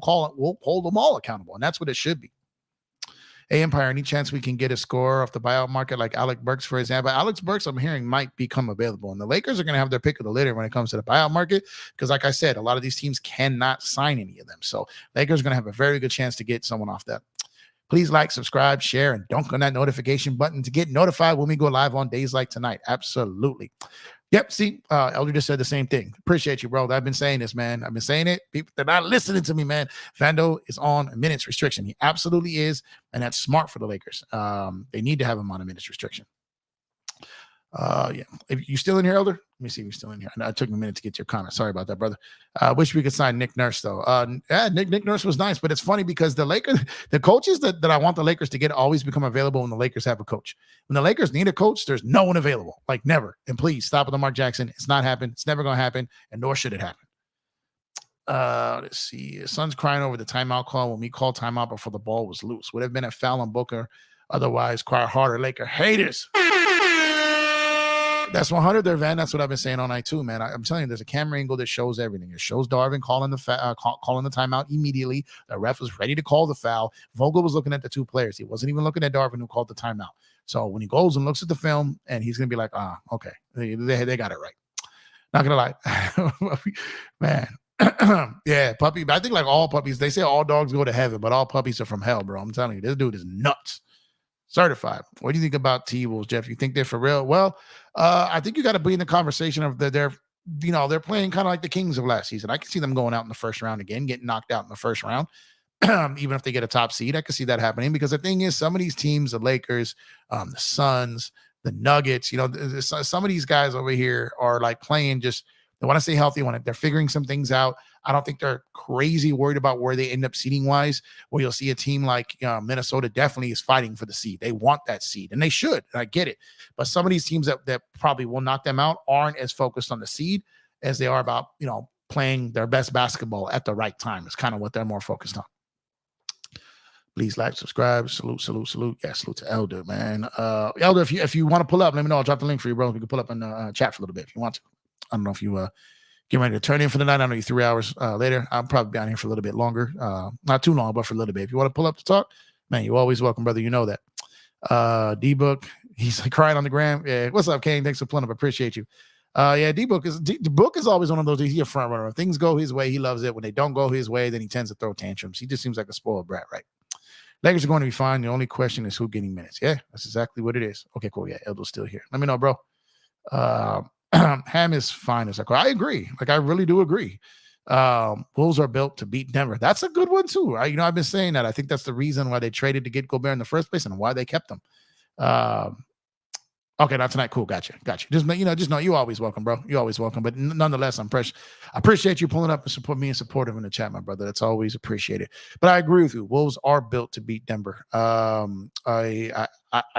hold them all accountable. And that's what it should be. Hey, Empire, any chance we can get a scorer off the buyout market like Alec Burks, for example? Alex Burks, I'm hearing, might become available. And the Lakers are going to have their pick of the litter when it comes to the buyout market because, like I said, a lot of these teams cannot sign any of them. So Lakers are going to have a very good chance to get someone off that. Please like, subscribe, share, and dunk on that notification button to get notified when we go live on days like tonight. Absolutely. Yep. See, Elder just said the same thing. Appreciate you, bro. I've been saying this, man. I've been saying it. People, they're not listening to me, man. Vando is on a minutes restriction. He absolutely is. And that's smart for the Lakers. They need to have him on a minutes restriction. Yeah. If you still in here, Elder? Let me see if you're still in here. I know it took me a minute to get your comment. Sorry about that, brother. Wish we could sign Nick Nurse, though. Yeah, Nick Nurse was nice, but it's funny because the coaches that I want the Lakers to get always become available when the Lakers have a coach. When the Lakers need a coach, there's no one available. Like never. And please stop with the Mark Jackson. It's not happened. It's never going to happen. And nor should it happen. Let's see. His son's crying over the timeout call when we called timeout before the ball was loose. Would have been a foul on Booker. Otherwise, cry harder. Laker haters. That's 100 there, Van. That's what I've been saying all night too, man. I'm telling you, there's a camera angle that shows everything. It shows Darvin calling the timeout immediately. The ref was ready to call the foul. Vogel was looking at the two players. He wasn't even looking at Darvin who called the timeout. So when he goes and looks at the film, and he's gonna be like, okay, they got it right. Not gonna lie, man. Yeah, puppy. I think like all puppies, they say all dogs go to heaven, but all puppies are from hell, bro. I'm telling you, this dude is nuts. Certified. What do you think about T-Wolves, Jeff? You think they're for real? Well, I think you got to be in the conversation of they're playing kind of like the Kings of last season. I can see them going out in the first round again, getting knocked out in the first round, even if they get a top seed. I can see that happening because the thing is, some of these teams, the Lakers, the Suns, the Nuggets, some of these guys over here are like playing just, they want to stay healthy. They're figuring some things out. I don't think they're crazy worried about where they end up seeding wise, where you'll see a team like Minnesota definitely is fighting for the seed. They want that seed, and they should. And I get it. But some of these teams that probably will knock them out aren't as focused on the seed as they are about, playing their best basketball at the right time. It's kind of what they're more focused on. Please like, subscribe, salute. Yeah, salute to Elder, man. Elder, if you want to pull up, let me know. I'll drop the link for you, bro. We can pull up in the chat for a little bit if you want to. I don't know if you get ready to turn in for the night. I know you're 3 hours later. I'll probably be on here for a little bit longer. Not too long, but for a little bit. If you want to pull up to talk, man, you're always welcome, brother. You know that. D-Book, he's like crying on the gram. Yeah, what's up, Kane? Thanks for pulling up. Appreciate you. Yeah, D-Book is always one of those. He's a front runner. If things go his way, he loves it. When they don't go his way, then he tends to throw tantrums. He just seems like a spoiled brat, right? Lakers are going to be fine. The only question is who getting minutes. Yeah, that's exactly what it is. Okay, cool. Yeah, Eldo's still here. Let me know, bro. Ham is fine as I agree. Like, I really do agree. Bulls are built to beat Denver. That's a good one too. I've been saying that. I think that's the reason why they traded to get Gobert in the first place and why they kept them. Okay, not tonight. Cool. Gotcha. Just know you always welcome, bro. You always welcome. But nonetheless, I appreciate you pulling up and support me and supportive in the chat, my brother. That's always appreciated. But I agree with you. Wolves are built to beat Denver. I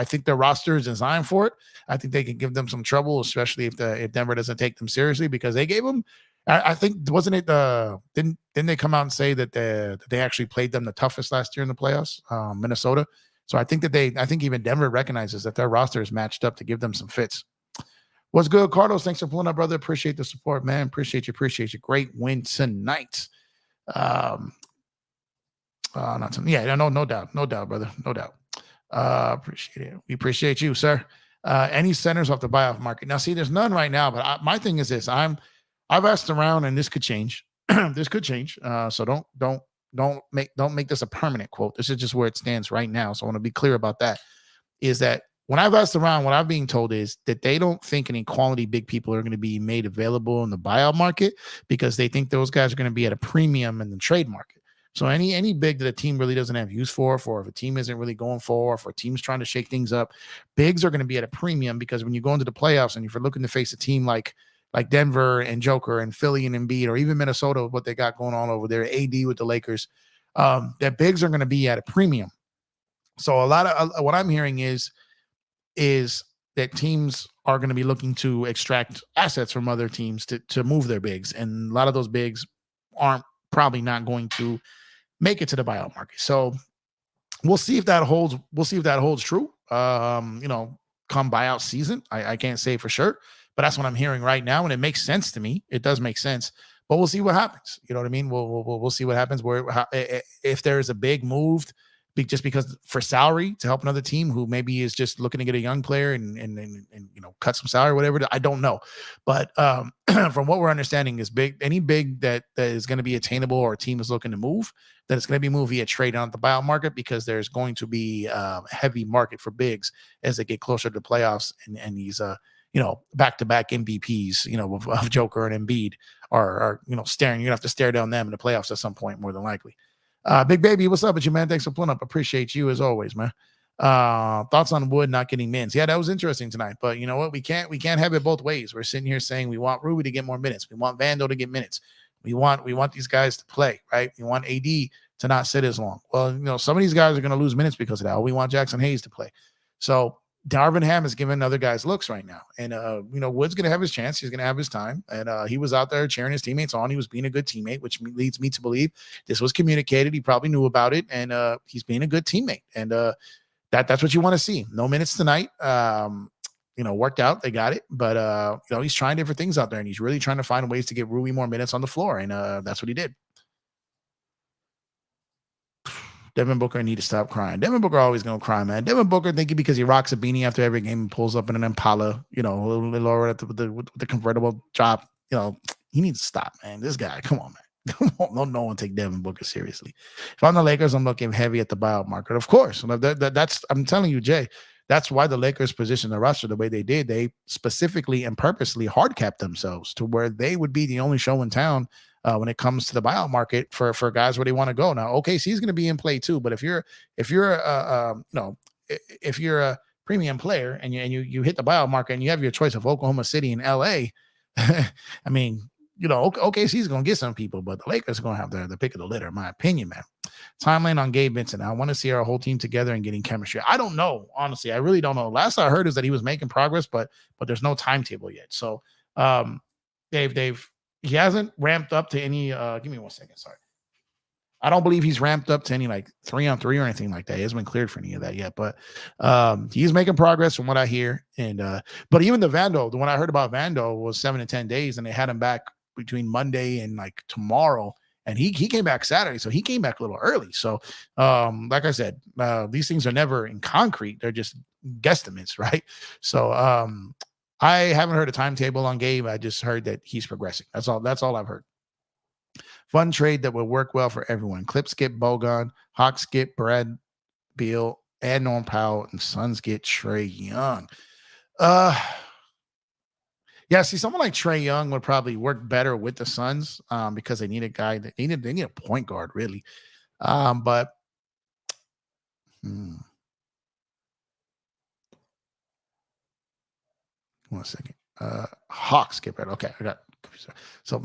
think their roster is designed for it. I think they can give them some trouble, especially if Denver doesn't take them seriously, because they gave them. I think wasn't it? Didn't they come out and say that they actually played them the toughest last year in the playoffs, Minnesota? So I think even Denver recognizes that their roster is matched up to give them some fits. What's good, Carlos? Thanks for pulling up, brother. Appreciate the support, man. Appreciate you. Great win tonight. No doubt, brother. No doubt. Appreciate it. We appreciate you, sir. Any centers off the buyout market? Now, see, there's none right now, but my thing is this. I've asked around, and this could change. This could change. So don't make this a permanent quote. This is just where it stands right now. So I want to be clear about that. Is that when I've asked around, what I'm being told is that they don't think any quality big people are going to be made available in the buyout market because they think those guys are going to be at a premium in the trade market. So any big that a team really doesn't have use for if a team isn't really going for, if a team's trying to shake things up, bigs are going to be at a premium because when you go into the playoffs and if you're looking to face a team like Denver and Joker and Philly and Embiid, or even Minnesota, what they got going on over there, AD with the Lakers, that bigs are going to be at a premium. So a lot of what I'm hearing is that teams are going to be looking to extract assets from other teams to move their bigs. And a lot of those bigs aren't probably not going to make it to the buyout market. So we'll see if that holds. We'll see if that holds true. Come buyout season, I can't say for sure, but that's what I'm hearing right now, and it makes sense to me. It does make sense, but we'll see what happens. You know what I mean? We'll see what happens. If there's a big move, just because for salary to help another team who maybe is just looking to get a young player and cut some salary, whatever. I don't know, but from what we're understanding is any big that is going to be attainable or a team is looking to move, that it's going to be moved via trade on the buyout market, because there's going to be a heavy market for bigs as they get closer to the playoffs, and these back-to-back MVPs of Joker and Embiid are staring. You're gonna have to stare down them in the playoffs at some point, more than likely. Big Baby, what's up with you, man? Thanks for pulling up. Appreciate you as always, man. Thoughts on Wood not getting minutes? Yeah, that was interesting tonight. But you know what? We can't have it both ways. We're sitting here saying we want Ruby to get more minutes. We want Vando to get minutes. We want these guys to play, right? We want AD to not sit as long. Well, some of these guys are going to lose minutes because of that. We want Jackson Hayes to play. So Darvin Ham is giving other guys looks right now. And, Wood's going to have his chance. He's going to have his time. And he was out there cheering his teammates on. He was being a good teammate, which leads me to believe this was communicated. He probably knew about it. And he's being a good teammate. And that's what you want to see. No minutes tonight. Worked out. They got it. But, he's trying different things out there. And he's really trying to find ways to get Rui more minutes on the floor. And that's what he did. Devin Booker need to stop crying. Devin Booker always going to cry, man. Devin Booker, thinking because he rocks a beanie after every game and pulls up in an Impala, a little bit lower with the convertible drop. He needs to stop, man. This guy, come on, man. Come on. No one take Devin Booker seriously. If I'm the Lakers, I'm looking heavy at the buyout market. Of course. That's I'm telling you, Jay, that's why the Lakers positioned the roster the way they did. They specifically and purposely hard capped themselves to where they would be the only show in town when it comes to the buyout market for guys where they want to go. Now, OKC is going to be in play too, but if you're a premium player and you hit the buyout market and you have your choice of Oklahoma City and LA, I mean, OKC is going to get some people, but the Lakers are going to have the pick of the litter, in my opinion, man. Timeline on Gabe Vincent. I want to see our whole team together and getting chemistry. I don't know, honestly. I really don't know. Last I heard is that he was making progress, but there's no timetable yet. So, Dave. He hasn't ramped up to any. Give me 1 second. Sorry. I don't believe he's ramped up to any 3-on-3 or anything like that. He hasn't been cleared for any of that yet, but he's making progress from what I hear. And but even the one I heard about Vando was 7 to 10 days, and they had him back between Monday and tomorrow. And he came back Saturday, so he came back a little early. So, like I said, these things are never in concrete; they're just guesstimates, right? So, I haven't heard a timetable on Gabe. I just heard that he's progressing. That's all I've heard. Fun trade that will work well for everyone. Clips get Bogan, Hawks get Brad Beal and Norm Powell, and Suns get Trae Young. Yeah, see, someone like Trae Young would probably work better with the Suns because they need a guy that they need a point guard, really. But 1 second. Hawks get better. Okay, I got so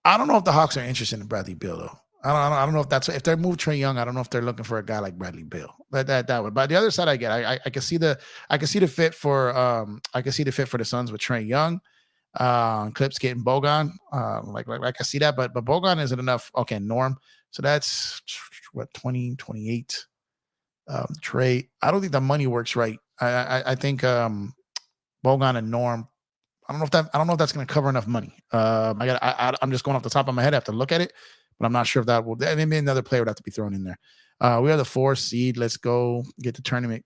I don't know if the Hawks are interested in Bradley Beal though. I don't know if they move Trae Young. I don't know if they're looking for a guy like Bradley Beal. That would. But the other side, I get. I can see the fit for the Suns with Trae Young. Clips getting Bogan. Like I see that, but Bogan isn't enough. Okay, Norm. So that's what 2028. Trae. I don't think the money works right. I think Bogan and Norm. I don't know if that's going to cover enough money. I'm just going off the top of my head. I have to look at it, but I'm not sure if that will. Maybe another player would have to be thrown in there. We are the 4th seed. Let's go get the tournament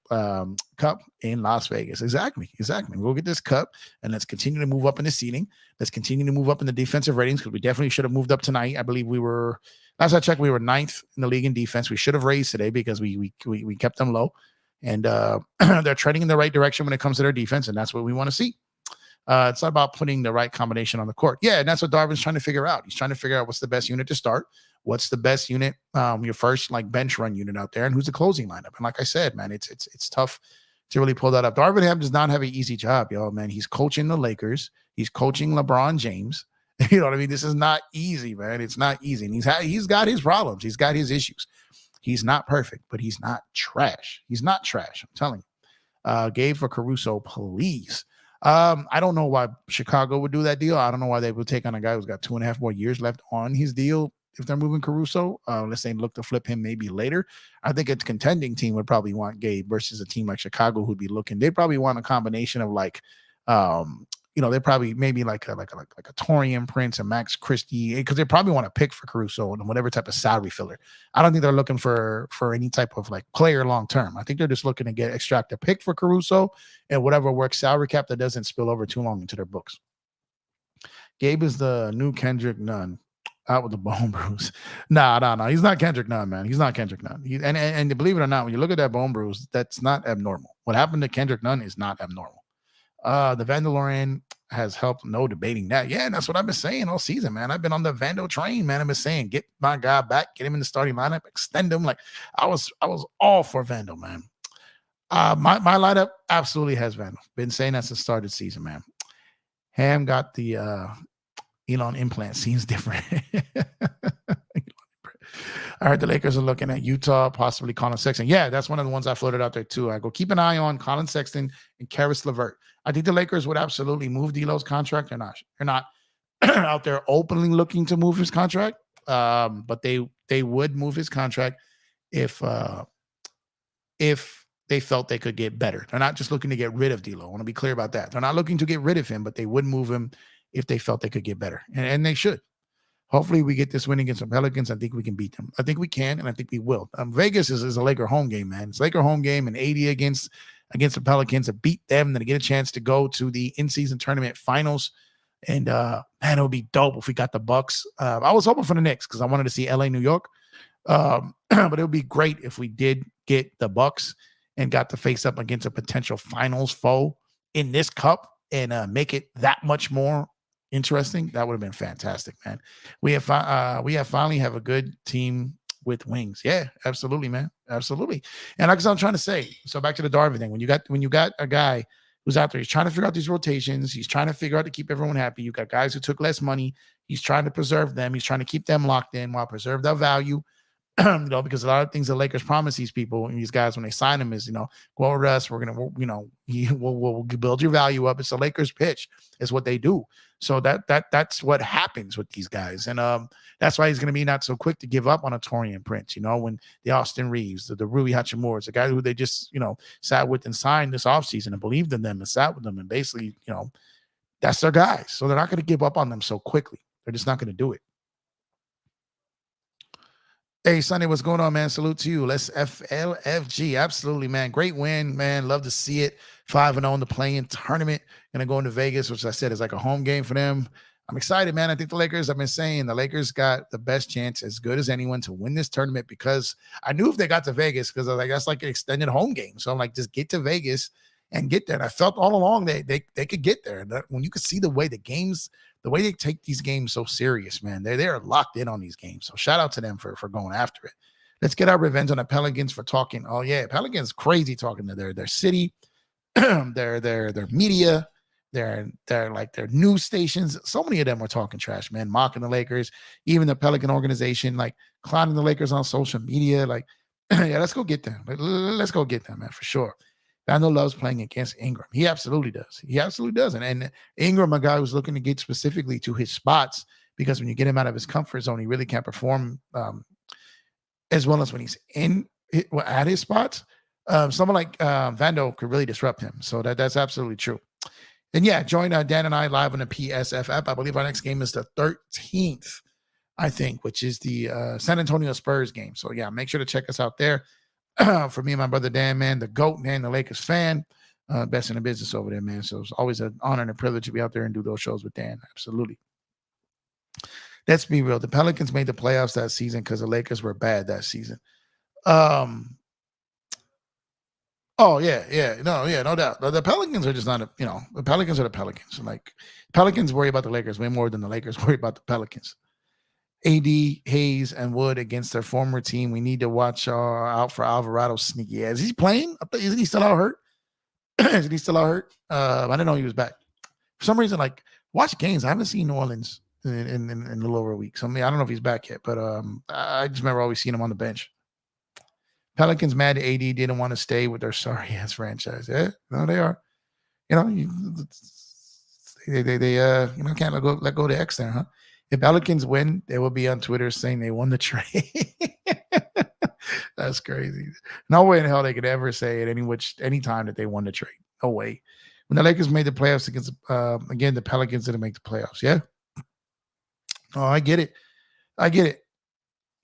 cup in Las Vegas. Exactly. We'll get this cup and let's continue to move up in the seeding. Let's continue to move up in the defensive ratings because we definitely should have moved up tonight. I believe last I checked, we were 9th in the league in defense. We should have raised today because we kept them low, and they're trending in the right direction when it comes to their defense, and that's what we want to see. It's not about putting the right combination on the court. Yeah, and that's what Darvin's trying to figure out. He's trying to figure out what's the best unit to start, what's the best unit, your first bench run unit out there, and who's the closing lineup. And like I said, man, it's tough to really pull that up. Darvin Ham does not have an easy job, yo, man. He's coaching the Lakers. He's coaching LeBron James. You know what I mean? This is not easy, man. It's not easy. And he's got his problems. He's got his issues. He's not perfect, but he's not trash. He's not trash. I'm telling you. Gabe for Caruso, please. I don't know why Chicago would do that deal. I don't know why they would take on a guy who's got 2.5 more years left on his deal. if they're moving Caruso. Let's say look to flip him maybe later. I think a contending team would probably want Gabe versus a team like Chicago who'd be looking. They'd probably want a combination of like, they probably maybe like a Torian Prince and Max Christie, because they probably want to pick for Caruso and whatever type of salary filler. I don't think they're looking for any type of like player long term. I think they're just looking to extract a pick for Caruso and whatever works salary cap that doesn't spill over too long into their books. Gabe is the new Kendrick Nunn. Out with the bone bruise. No. He's not Kendrick Nunn, man. He's not Kendrick Nunn. And believe it or not, when you look at that bone bruise, that's not abnormal. What happened to Kendrick Nunn is not abnormal. The Vandalorian has helped. No debating that. Yeah, and that's what I've been saying all season, man. I've been on the Vando train, man. I've been saying, get my guy back, get him in the starting lineup, extend him. Like I was all for Vando, man. My lineup absolutely has Vando. Been saying that since the start of the season, man. Ham got the Elon implant. Seems different. I heard the Lakers are looking at Utah, possibly Colin Sexton. Yeah, that's one of the ones I floated out there too. I go keep an eye on Colin Sexton and Karis LeVert. I think the Lakers would absolutely move D'Lo's contract. They're not out there openly looking to move his contract, but they would move his contract if they felt they could get better. They're not just looking to get rid of D'Lo. I want to be clear about that. They're not looking to get rid of him, but they would move him if they felt they could get better, and they should. Hopefully we get this win against the Pelicans. I think we can beat them. I think we can, and I think we will. Vegas is a Laker home game, man. It's Laker home game, and 80 against the Pelicans to beat them, then to get a chance to go to the in-season tournament finals. And man, it would be dope if we got the Bucks. I was hoping for the Knicks because I wanted to see LA, New York. But it would be great if we did get the Bucks and got to face up against a potential finals foe in this cup and make it that much more interesting. That would have been fantastic, man. We finally have a good team with wings. Yeah, absolutely, man. Absolutely. And like I'm trying to say, so back to the Darvin thing, when you got a guy who's out there, he's trying to figure out these rotations, he's trying to figure out to keep everyone happy. You got guys who took less money, he's trying to preserve them, he's trying to keep them locked in while preserve their value. Because a lot of things the Lakers promise these people and these guys when they sign them is, go with us. We're gonna, we'll build your value up. It's the Lakers pitch. It's what they do. So that's what happens with these guys, and that's why he's gonna be not so quick to give up on a Torian Prince. When the Austin Reeves, the Rui Hachimura's, the guy who they just sat with and signed this offseason and believed in them and sat with them and basically that's their guys. So they're not gonna give up on them so quickly. They're just not gonna do it. Hey, Sonny, what's going on, man? Salute to you. Let's FLFG. Absolutely, man. Great win, man. Love to see it. 5-0 in the play-in tournament. Going to go into Vegas, which I said is like a home game for them. I'm excited, man. I think the Lakers, I've been saying, the Lakers got the best chance, as good as anyone, to win this tournament because I knew if they got to Vegas, because I was like, that's like an extended home game. So I'm like, just get to Vegas and get there. And I felt all along they could get there. And when you could see the way they take these games so serious, man, they're locked in on these games. So shout out to them for going after it. Let's get our revenge on the Pelicans for talking. Oh yeah, Pelicans crazy talking to their city, their media, their like their news stations. So many of them were talking trash, man, mocking the Lakers, even the Pelican organization, like clowning the Lakers on social media. Like, yeah, let's go get them. Let's go get them, man, for sure. Vando loves playing against Ingram. He absolutely does. He absolutely does. And Ingram, a guy who's looking to get specifically to his spots, because when you get him out of his comfort zone, he really can't perform as well as when he's at his spots. Someone like Vando could really disrupt him. So that's absolutely true. And yeah, join Dan and I live on the PSF app. I believe our next game is the 13th, I think, which is the San Antonio Spurs game. So yeah, make sure to check us out there. For me and my brother Dan, man, the GOAT, man, the Lakers fan, best in the business over there, man. So it's always an honor and a privilege to be out there and do those shows with Dan. Absolutely. Let's be real. The Pelicans made the playoffs that season because the Lakers were bad that season. Oh, yeah. No doubt. The Pelicans are just not, the Pelicans are the Pelicans. Like, Pelicans worry about the Lakers way more than the Lakers worry about the Pelicans. AD, Hayes, and Wood against their former team. We need to watch out for Alvarado's sneaky ass. Is he playing? Isn't he still out hurt? Isn't he still out hurt? I didn't know he was back. For some reason, like, watch games. I haven't seen New Orleans in a little over a week. So, I don't know if he's back yet, but I just remember always seeing him on the bench. Pelicans mad AD didn't want to stay with their sorry-ass franchise. Yeah, no, they are. They can't let go of the X there, huh? If Pelicans win, they will be on Twitter saying they won the trade. That's crazy. No way in hell they could ever say it any time that they won the trade. No way. When the Lakers made the playoffs against again, the Pelicans didn't make the playoffs. Yeah. Oh, I get it. I get it.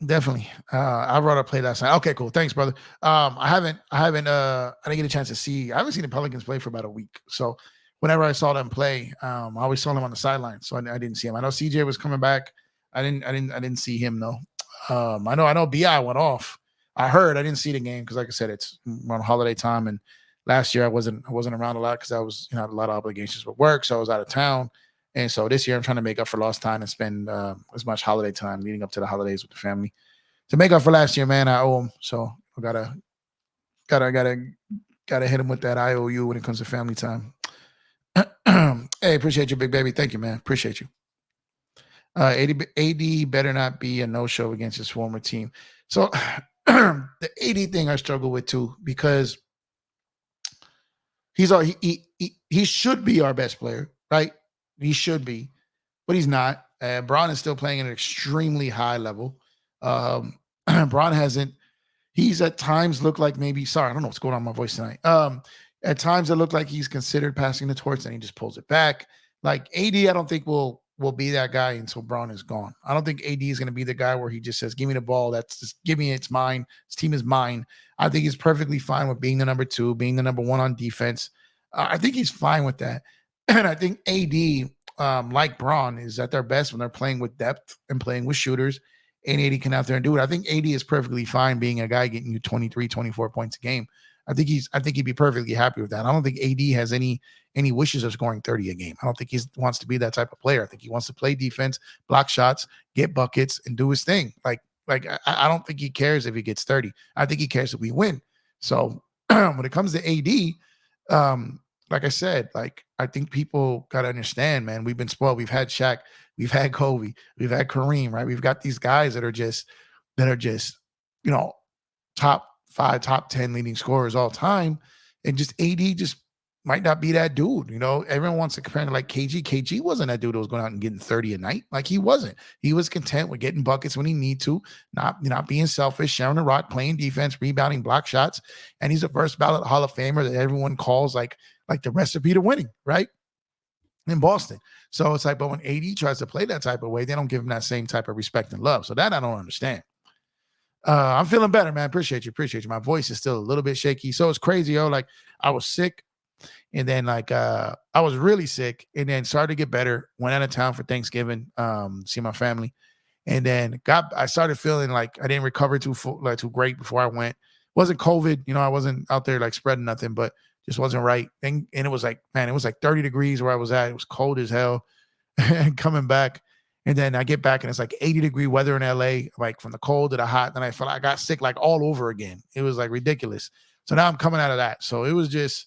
Definitely. I'd rather play last night. Okay, cool. Thanks, brother. I didn't get a chance to see. I haven't seen the Pelicans play for about a week. So whenever I saw them play, I always saw them on the sideline. So I didn't see him. I know CJ was coming back. I didn't see him though. I know BI went off. I heard. I didn't see the game because, like I said, it's around holiday time, and last year I wasn't around a lot because I was had a lot of obligations with work, so I was out of town. And so this year I'm trying to make up for lost time and spend as much holiday time leading up to the holidays with the family. To make up for last year, man, I owe him. So I gotta hit him with that IOU when it comes to family time. Hey, appreciate you, big baby. Thank you, man. Appreciate you. AD better not be a no-show against his former team. So the AD thing I struggle with too, because he should be our best player, right? He should be, but he's not. Bron is still playing at an extremely high level. Bron hasn't. He's at times looked like maybe. Sorry, I don't know what's going on with my voice tonight. At times it looked like he's considered passing the torch, and he just pulls it back. Like AD, I don't think will be that guy until Bron is gone. I don't think AD is going to be the guy where he just says, "Give me the ball. That's just give me. It's mine. This team is mine." I think he's perfectly fine with being the number 2, being the number 1 on defense. I think he's fine with that. And I think AD, like Bron, is at their best when they're playing with depth and playing with shooters, and AD can out there and do it. I think AD is perfectly fine being a guy getting you 23, 24 points a game. I think he'd be perfectly happy with that. I don't think AD has any wishes of scoring 30 a game. I don't think he wants to be that type of player. I think he wants to play defense, block shots, get buckets, and do his thing. Like I don't think he cares if he gets 30. I think he cares if we win. So when it comes to AD, like I said, like I think people got to understand, man, we've been spoiled. We've had Shaq, we've had Kobe, we've had Kareem, right? We've got these guys that are just, top 5, top 10 leading scorers all time. And just AD just might not be that dude. Everyone wants to compare to like KG. KG wasn't that dude that was going out and getting 30 a night. Like he wasn't. He was content with getting buckets when he need to, not being selfish, sharing the rock, playing defense, rebounding, block shots. And he's a first ballot Hall of Famer that everyone calls like the recipe to winning, right? In Boston. So it's like, but when AD tries to play that type of way, they don't give him that same type of respect and love. So that I don't understand. I'm feeling better, man. Appreciate you. My voice is still a little bit shaky. So it's crazy, yo. Like I was sick, and then I was really sick, and then started to get better. Went out of town for Thanksgiving, see my family, and then I started feeling like I didn't recover too great before I went. It wasn't COVID, I wasn't out there like spreading nothing, but just wasn't right. And it was like, man, it was like 30 degrees where I was at. It was cold as hell. And coming back, and then I get back and it's like 80-degree weather in LA, like from the cold to the hot. Then I felt like I got sick like all over again. It was like ridiculous. So now I'm coming out of that. So it was just,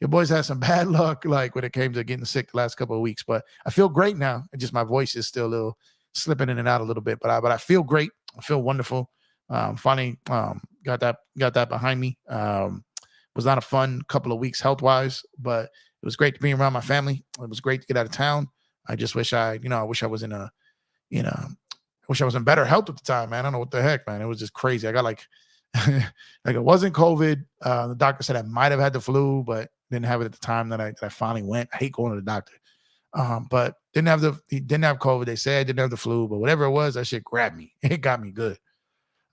your boys had some bad luck, like when it came to getting sick the last couple of weeks. But I feel great now. It just my voice is still a little slipping in and out a little bit. But I feel great. I feel wonderful. Finally got that behind me. Was not a fun couple of weeks health-wise, but it was great to be around my family. It was great to get out of town. I just wish I was in better health at the time, man. I don't know what the heck, man. It was just crazy. I got like it wasn't COVID. The doctor said I might have had the flu, but didn't have it at the time that I finally went. I hate going to the doctor. But didn't have COVID. They said I didn't have the flu, but whatever it was, that shit grabbed me. It got me good.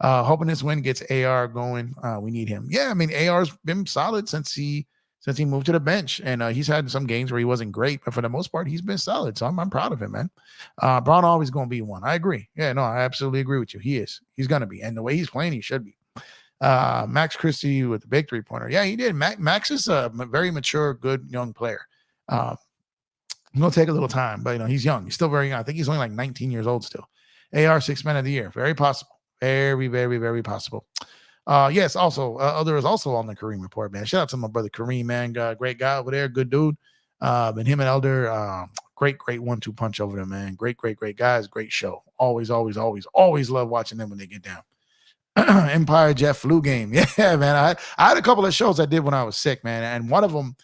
Hoping this win gets AR going. We need him. Yeah, I mean, AR's been solid since he moved to the bench, and he's had some games where he wasn't great, but for the most part, he's been solid. So I'm proud of him, man. Bron always going to be one. I agree. Yeah, no, I absolutely agree with you. He is. He's going to be, and the way he's playing, he should be. Max Christie with the big 3-pointer. Yeah, he did. Max is a very mature, good young player. It's going to take a little time, but he's young. He's still very young. I think he's only like 19 years old still. AR 6 Man of the Year. Very possible. Very, very, very possible. Yes, also, other is also on the Kareem report, man. Shout out to my brother Kareem, man. Great guy over there, good dude. And him and Elder, great 1-2 punch over there, man. Great guys, great show. Always love watching them when they get down. Empire Jet flu game. Yeah, man. I had a couple of shows I did when I was sick, man. And one of them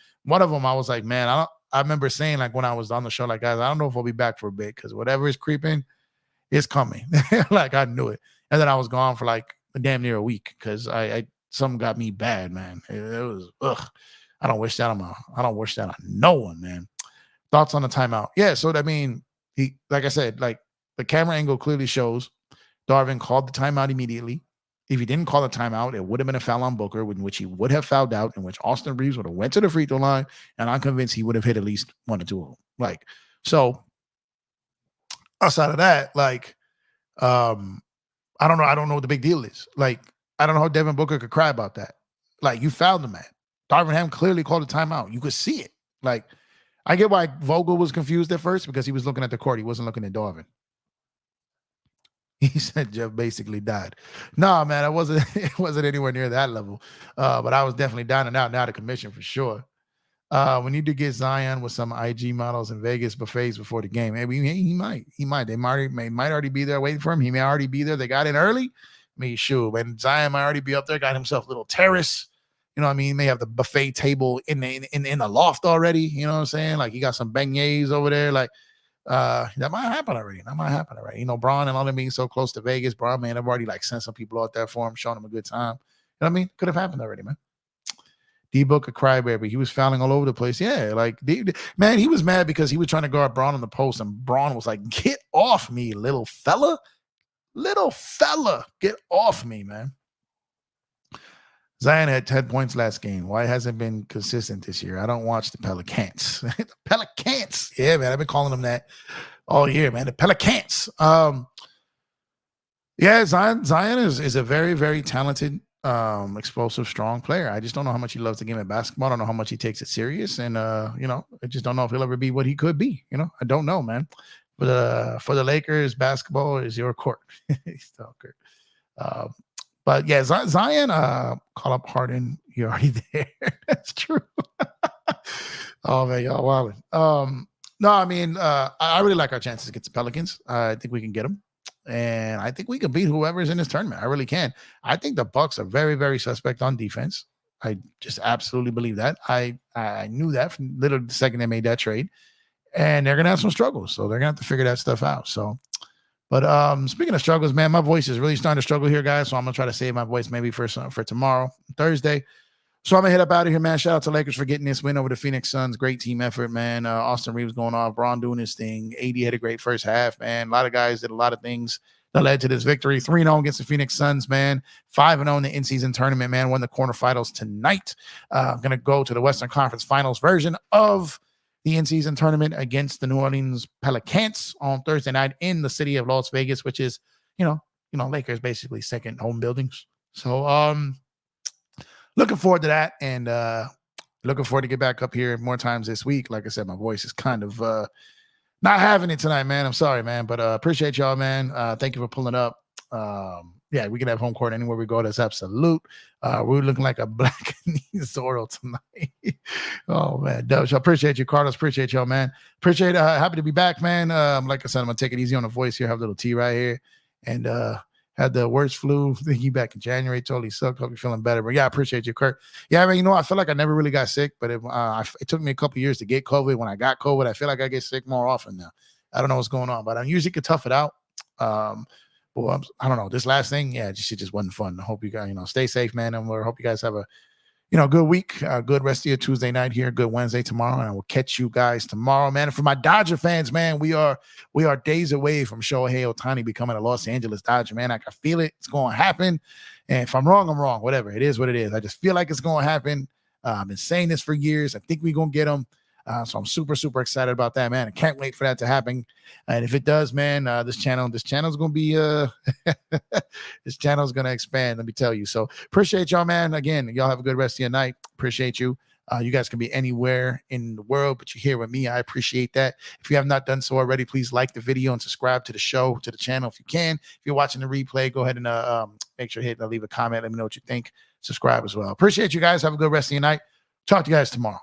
I was like, man, I remember saying like when I was on the show, like, guys, I don't know if I'll be back for a bit because whatever is creeping, it's coming. Like I knew it. And then I was gone for like damn near a week because I something got me bad, man. It was I don't wish that on no one, man. Thoughts on the timeout? Yeah, so I mean, he like I said, like the camera angle clearly shows Darvin called the timeout immediately. If he didn't call the timeout, it would have been a foul on Booker, in which he would have fouled out, in which Austin Reeves would have went to the free throw line, and I'm convinced he would have hit at least one or two of them. Like, so outside of that, like, I don't know. I don't know what the big deal is. Like, I don't know how Devin Booker could cry about that. Like, you fouled the man. Darvin Ham clearly called a timeout. You could see it. Like, I get why Vogel was confused at first because he was looking at the court. He wasn't looking at Darvin. He said Jeff basically died. No, man, it wasn't anywhere near that level. But I was definitely down and out now the commission for sure. We need to get Zion with some IG models in Vegas buffets before the game. Maybe he might. They might already be there waiting for him. He may already be there. They got in early. I mean, sure, man. Zion might already be up there. Got himself a little terrace. You know what I mean? He may have the buffet table in the loft already. You know what I'm saying? Like he got some beignets over there. Like that might happen already. You know, Bron and all them being so close to Vegas. Bron, man, I've already like sent some people out there for him, showing him a good time. You know what I mean? Could have happened already, man. D-Book a crybaby. He was fouling all over the place. Yeah, like, man, he was mad because he was trying to guard Braun on the post, and Braun was like, get off me, little fella. Little fella, get off me, man. Zion had 10 points last game. Why hasn't been consistent this year? I don't watch the Pelicans. The Pelicans. Yeah, man, I've been calling them that all year, man. The Pelicans. Yeah, Zion is a very, very talented, explosive, strong player. I just don't know how much he loves the game of basketball. I don't know how much he takes it serious. And, you know, I just don't know if he'll ever be what he could be. You know, I don't know, man. But for the Lakers, basketball is your court. Stalker. But yeah, Zion, call up Harden. You're already there. That's true. Oh man, y'all wilding. No, I mean, I really like our chances against the Pelicans. I think we can get them. And I think we can beat whoever's in this tournament. I really can. I think the Bucks are very, very suspect on defense. I just absolutely believe that. I knew that from literally the second they made that trade. And they're gonna have some struggles. So they're gonna have to figure that stuff out. So, but speaking of struggles, man, my voice is really starting to struggle here, guys. So I'm gonna try to save my voice maybe for tomorrow, Thursday. So I'm gonna head up out of here, man. Shout out to Lakers for getting this win over the Phoenix Suns. Great team effort, man. Austin Reeves going off, Braun doing his thing. AD had a great first half, man. A lot of guys did a lot of things that led to this victory. 3-0 against the Phoenix Suns, man. 5-0 in the in-season tournament, man. Won the quarterfinals tonight. Gonna go to the Western Conference Finals version of the in-season tournament against the New Orleans Pelicans on Thursday night in the city of Las Vegas, which is, you know, Lakers basically second home buildings. So, looking forward to that, and looking forward to get back up here more times this week. Like I said, my voice is kind of not having it tonight, man. I'm sorry, man, but appreciate y'all, man. Thank you for pulling up. Yeah, we can have home court anywhere we go. That's absolute. We're looking like a black Zorro tonight. Oh man, Dubs, I appreciate you, Carlos. Appreciate y'all, man. Appreciate. Happy to be back, man. Like I said, I'm gonna take it easy on the voice here. Have a little tea right here, and had the worst flu. Thinking back in January, totally sucked. Hope you're feeling better. But yeah, I appreciate you, Kurt. Yeah, I mean, you know, I feel like I never really got sick, but it took me a couple years to get COVID. When I got COVID, I feel like I get sick more often now. I don't know what's going on, but I usually could tough it out. Well, I don't know. This last thing, yeah, it just wasn't fun. I hope you guys, stay safe, man. And I hope you guys have a, good week, good rest of your Tuesday night here, good Wednesday tomorrow, and I will catch you guys tomorrow, man. And for my Dodger fans, man, we are days away from Shohei Ohtani becoming a Los Angeles Dodger, man. I can feel it. It's going to happen. And if I'm wrong, I'm wrong. Whatever. It is what it is. I just feel like it's going to happen. I've been saying this for years. I think we're going to get him. So I'm super, super excited about that, man. I can't wait for that to happen. And if it does, man, this channel is going to be, this channel is going to expand, let me tell you. So appreciate y'all, man. Again, y'all have a good rest of your night. Appreciate you. You guys can be anywhere in the world, but you're here with me. I appreciate that. If you have not done so already, please like the video and subscribe to the show, to the channel if you can. If you're watching the replay, go ahead and make sure to leave a comment. Let me know what you think. Subscribe as well. Appreciate you guys. Have a good rest of your night. Talk to you guys tomorrow.